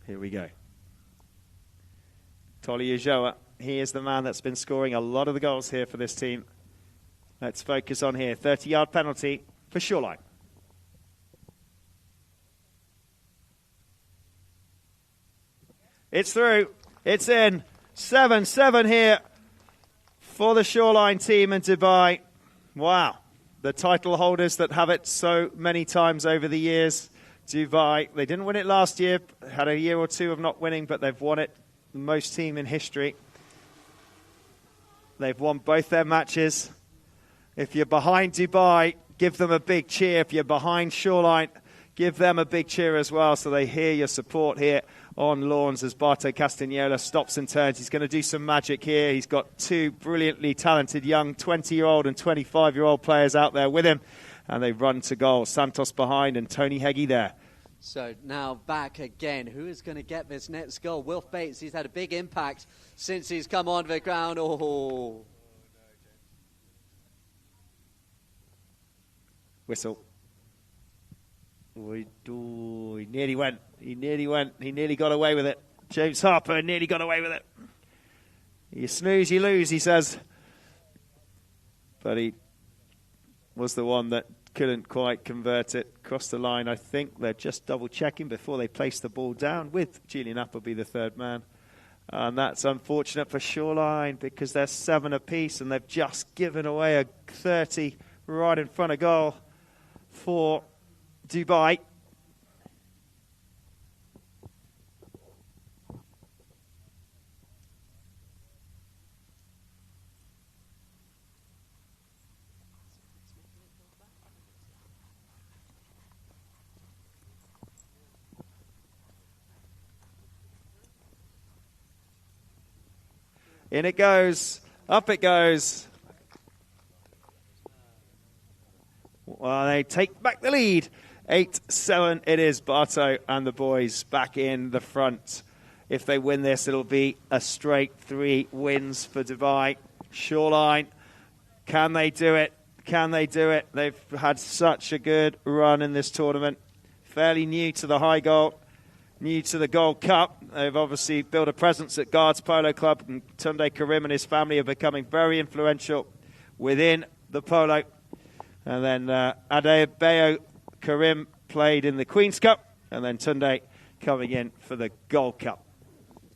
Here we go. Tolly Ujoa He is the man that's been scoring a lot of the goals here for this team. Let's focus on here. 30-yard penalty for Shoreline. It's through. It's in. 7-7 here for the Shoreline team in Dubai. Wow. The title holders that have it so many times over the years. Dubai, they didn't win it last year. Had a year or two of not winning, but they've won it. The most team in history. They've won both their matches. If you're behind Dubai, give them a big cheer. If you're behind Shoreline, give them a big cheer as well, so they hear your support here on Lawns as Barto Castagnola stops and turns. He's going to do some magic here. He's got two brilliantly talented young 20-year-old and 25-year-old players out there with him, and they run to goal. Santos behind and Tony Heggie there. So now back again. Who is going to get this next goal? Wilf Bates, he's had a big impact since he's come onto the ground. Oh. Whistle. He nearly went. He nearly got away with it. James Harper nearly got away with it. You snooze, you lose, he says. But he was the one that couldn't quite convert it. Crossed the line. I think they're just double-checking before they place the ball down with Julian Appleby, the third man. And that's unfortunate for Shoreline because they're 7 apiece and they've just given away a 30 right in front of goal for Dubai. In it goes. Up it goes. Well, they take back the lead. 8-7 it is. Barto and the boys back in the front. If they win this, it'll be a straight 3 wins for Dubai. Shoreline, can they do it? Can they do it? They've had such a good run in this tournament. Fairly new to the high goal, new to the Gold Cup. They've obviously built a presence at Guards Polo Club, and Tunde Karim and his family are becoming very influential within the polo. And then Adebayo Karim played in the Queen's Cup, and then Tunde coming in for the Gold Cup.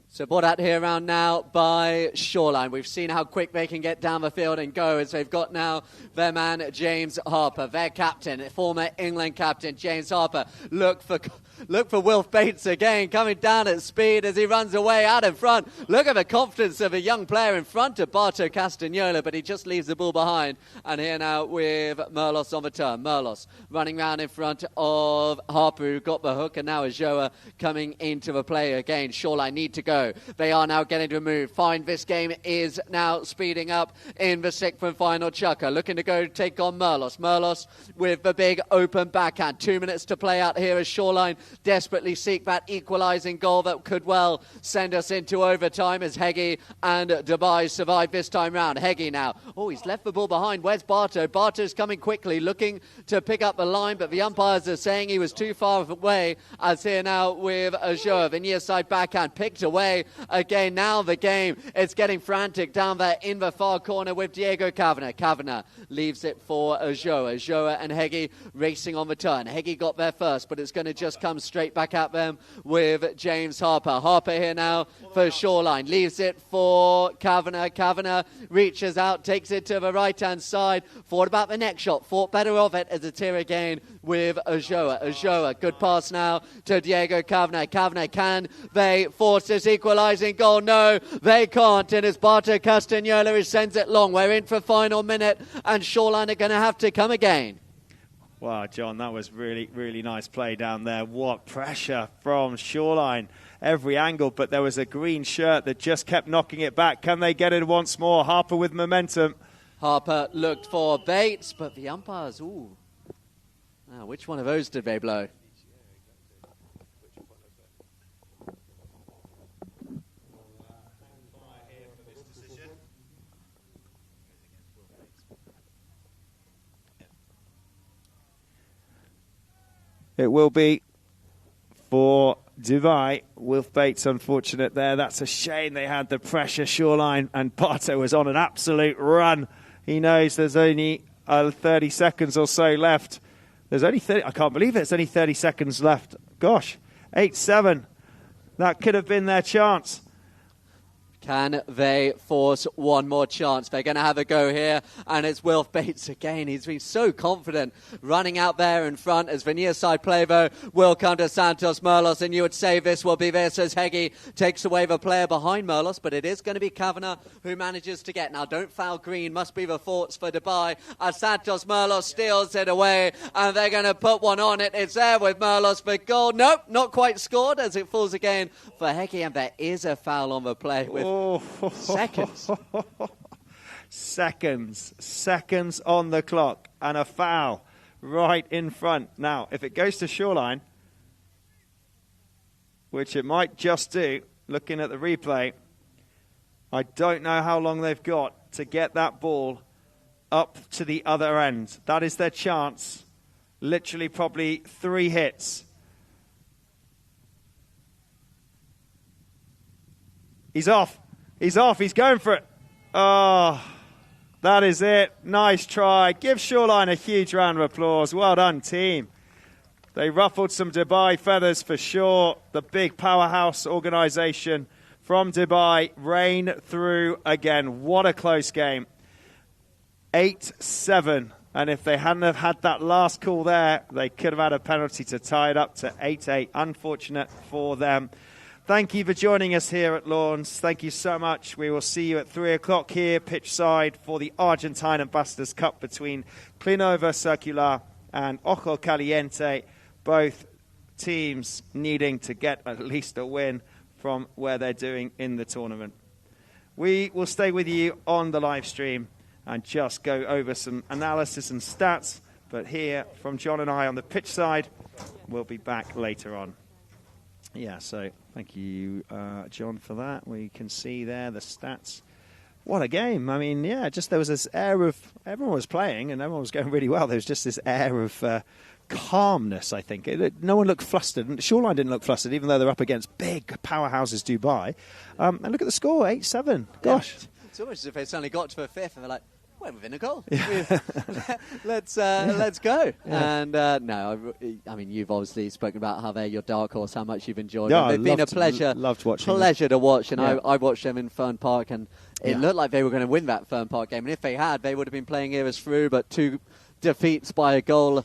So brought out here around now by Shoreline. We've seen how quick they can get down the field and go, as they've got now their man James Harper, their captain, former England captain James Harper. Look for Wilf Bates again, coming down at speed as he runs away out in front. Look at the confidence of a young player in front of Barto Castagnola, but he just leaves the ball behind. And here now with Merlos on the turn. Merlos running round in front of Harper, who got the hook, and now Ajoa coming into the play again. Shoreline need to go. They are now getting to move. Fine, this game is now speeding up in the 6th and final chukker. Looking to go take on Merlos. Merlos with the big open backhand. 2 minutes to play out here as Shoreline desperately seek that equalising goal that could well send us into overtime as Heggie and Dubai survive this time round. Heggie now. Oh, he's left the ball behind. Where's Barto? Barto's coming quickly, looking to pick up the line, but the umpires are saying he was too far away, as here now with Ajoa. The near side backhand picked away again. Now the game, it's getting frantic down there in the far corner with Diego Kavanagh. Kavanagh leaves it for Ajoa. Ajoa and Heggie racing on the turn. Heggie got there first, but it's going to just come straight back at them with James Harper. Harper here now for Shoreline. Leaves it for Kavanagh. Kavanagh reaches out, takes it to the right-hand side. Thought about the next shot. Thought better of it as it's here again with Ajoa. Ajoa, good pass now to Diego Kavanagh. Kavanagh, can they force this equalising goal? No, they can't. And it's Barto Castagnola who sends it long. We're in for final minute, and Shoreline are going to have to come again. Wow, John, that was really, really nice play down there. What pressure from Shoreline. Every angle, but there was a green shirt that just kept knocking it back. Can they get it once more? Harper with momentum. Harper looked for Bates, but the umpires, ooh. Now, which one of those did they blow? It will be for Dubai. Wilf Bates unfortunate there. That's a shame. They had the pressure Shoreline, and Barto was on an absolute run. He knows there's only 30 seconds or so left. There's only 30. I can't believe it. It's only 30 seconds left. Gosh, 8-7. That could have been their chance. Can they force one more chance? They're going to have a go here, and it's Wilf Bates again. He's been so confident running out there in front as the near side play, though, will come to Santos Merlos, and you would say this will be this as Heggie takes away the player behind Merlos, but it is going to be Kavanagh who manages to get. Now, don't foul green, must be the thoughts for Dubai, as Santos Merlos steals it away, and they're going to put one on it. It's there with Merlos for goal. Nope, not quite scored as it falls again for Heggie, and there is a foul on the play with seconds. Seconds on the clock, and a foul right in front. Now, if it goes to Shoreline, which it might just do, looking at the replay, I don't know how long they've got to get that ball up to the other end. That is their chance. Literally probably 3 hits. He's off. He's off. He's going for it. Oh, that is it. Nice try. Give Shoreline a huge round of applause. Well done, team. They ruffled some Dubai feathers for sure. The big powerhouse organisation from Dubai reign through again. What a close game. 8-7. And if they hadn't have had that last call there, they could have had a penalty to tie it up to 8-8. Unfortunate for them. Thank you for joining us here at Lawns. Thank you so much. We will see you at 3 o'clock here, pitch side, for the Argentine Ambassadors Cup between Clinova Circular and Ojo Caliente. Both teams needing to get at least a win from where they're doing in the tournament. We will stay with you on the live stream and just go over some analysis and stats. But here from John and I on the pitch side, we'll be back later on. Yeah, so thank you, John, for that. We can see there the stats. What a game. I mean, yeah, just there was this air of everyone was playing and everyone was going really well. There was just this air of calmness, I think. No one looked flustered. And Shoreline didn't look flustered, even though they're up against big powerhouses Dubai. And look at the score, 8-7. Gosh. Yeah. It's almost as if they suddenly got to the fifth and they're like, we're within a goal. Yeah. let's go. Yeah. And no, I mean, you've obviously spoken about how they're your dark horse, how much you've enjoyed them. They've been a pleasure to watch. And yeah. I watched them in Fern Park, and it looked like they were going to win that Fern Park game. And if they had, they would have been playing eras through, but 2 defeats by a goal.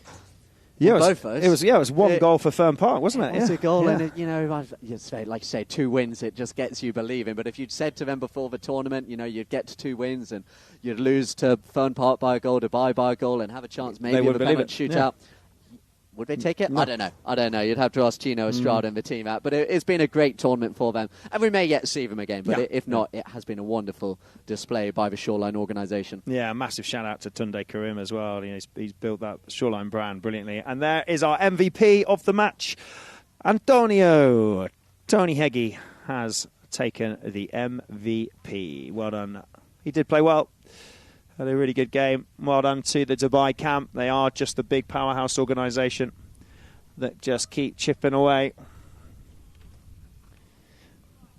Yeah, both those. It was 1 goal for Fern Park, wasn't it? It was a goal, and you'd say 2 wins, it just gets you believing. But if you'd said to them before the tournament, you'd get to 2 wins and you'd lose to Fern Park by a goal, Dubai by a goal, and have a chance maybe of a penalty shootout. Yeah. Would they take it? No. I don't know. You'd have to ask Chino Estrada and the team out. But it's been a great tournament for them. And we may yet see them again. But if not, it has been a wonderful display by the Shoreline organisation. Yeah, massive shout out to Tunde Karim as well. He's built that Shoreline brand brilliantly. And there is our MVP of the match, Antonio. Tony Heggie has taken the MVP. Well done. He did play well. Had a really good game. Well done to the Dubai camp. They are just the big powerhouse organisation that just keep chipping away.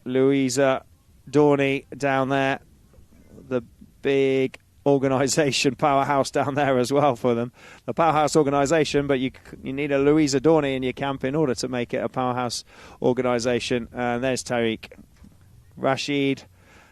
Louisa Dorney down there, the big organisation powerhouse down there as well for them. The powerhouse organisation, but you need a Louisa Dorney in your camp in order to make it a powerhouse organisation. And there's Tariq. Rashid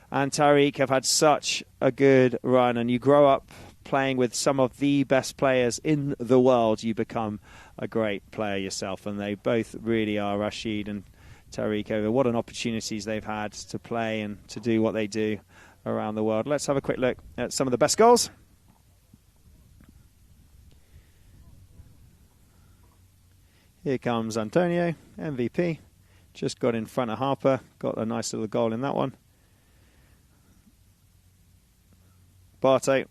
and Tariq have had such a good run, and you grow up playing with some of the best players in the world, you become a great player yourself, and they both really are, Rashid and Tariq, over what an opportunities they've had to play and to do what they do around the world. Let's have a quick look at some of the best goals. Here comes Antonio, MVP. Just got in front of Harper, got a nice little goal in that one. Barto,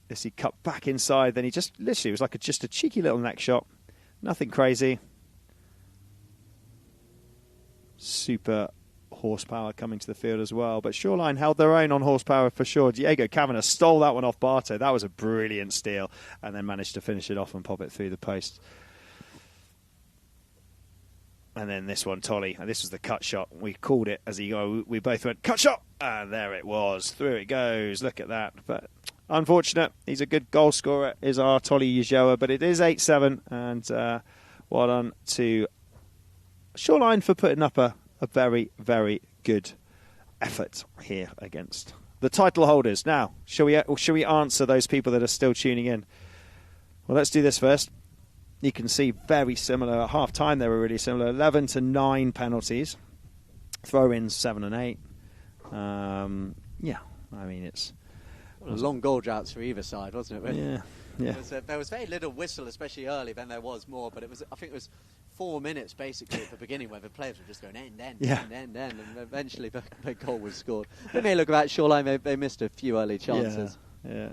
as he cut back inside, then he just literally was like just a cheeky little neck shot. Nothing crazy. Super horsepower coming to the field as well. But Shoreline held their own on horsepower for sure. Diego Kavanagh stole that one off Barto. That was a brilliant steal. And then managed to finish it off and pop it through the post. And then this one, Tolly, and this was the cut shot. We called it as he go. We both went, cut shot! And there it was. Through it goes. Look at that. But unfortunate. He's a good goal scorer, is our Tolly Ujoa. But it is 8-7. And well done to Shoreline for putting up a very, very good effort here against the title holders. Now, shall we answer those people that are still tuning in? Well, let's do this first. You can see very similar. At half-time, they were really similar. 11-9 penalties. Throw-ins, 7 and 8. Yeah, I mean, it's... long goal droughts for either side, wasn't it? Yeah, yeah. There was very little whistle, especially early, then there was more, but I think it was 4 minutes, basically, at the beginning, where the players were just going end, and eventually the goal was scored. It may look about Shoreline, they missed a few early chances. Yeah.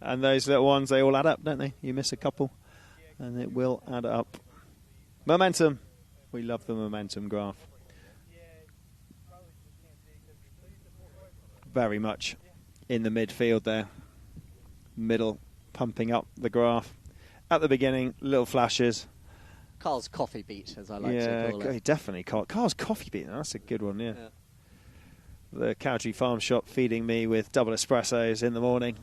And those little ones, they all add up, don't they? You miss a couple, and it will add up. Momentum. We love the momentum graph. Very much in the midfield there. Middle, pumping up the graph. At the beginning, little flashes. Carl's coffee beat, as I like to call it. Yeah, definitely. Carl's coffee beat. That's a good one, yeah. The Cowdray Farm Shop feeding me with double espressos in the morning.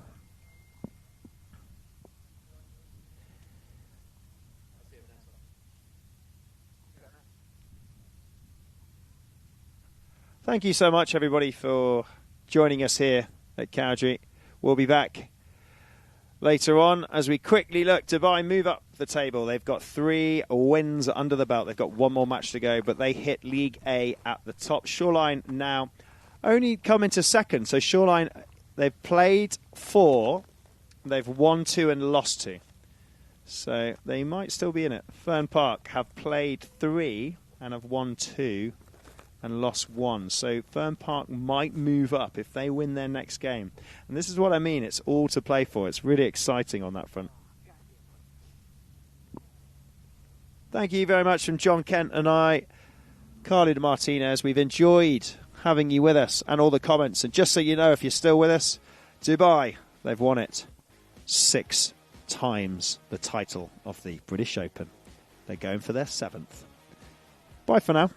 Thank you so much, everybody, for joining us here at Cowdray. We'll be back later on as we quickly look to move up the table. They've got 3 wins under the belt. They've got 1 more match to go, but they hit League A at the top. Shoreline now only come into second. So Shoreline, they've played 4. They've won 2 and lost 2. So they might still be in it. Fern Park have played 3 and have won 2. And lost 1. So Fern Park might move up if they win their next game. And this is what I mean. It's all to play for. It's really exciting on that front. Thank you very much from John Kent and I, Carly de Martinez. We've enjoyed having you with us and all the comments. And just so you know, if you're still with us, Dubai, they've won it 6 times the title of the British Open. They're going for their 7th. Bye for now.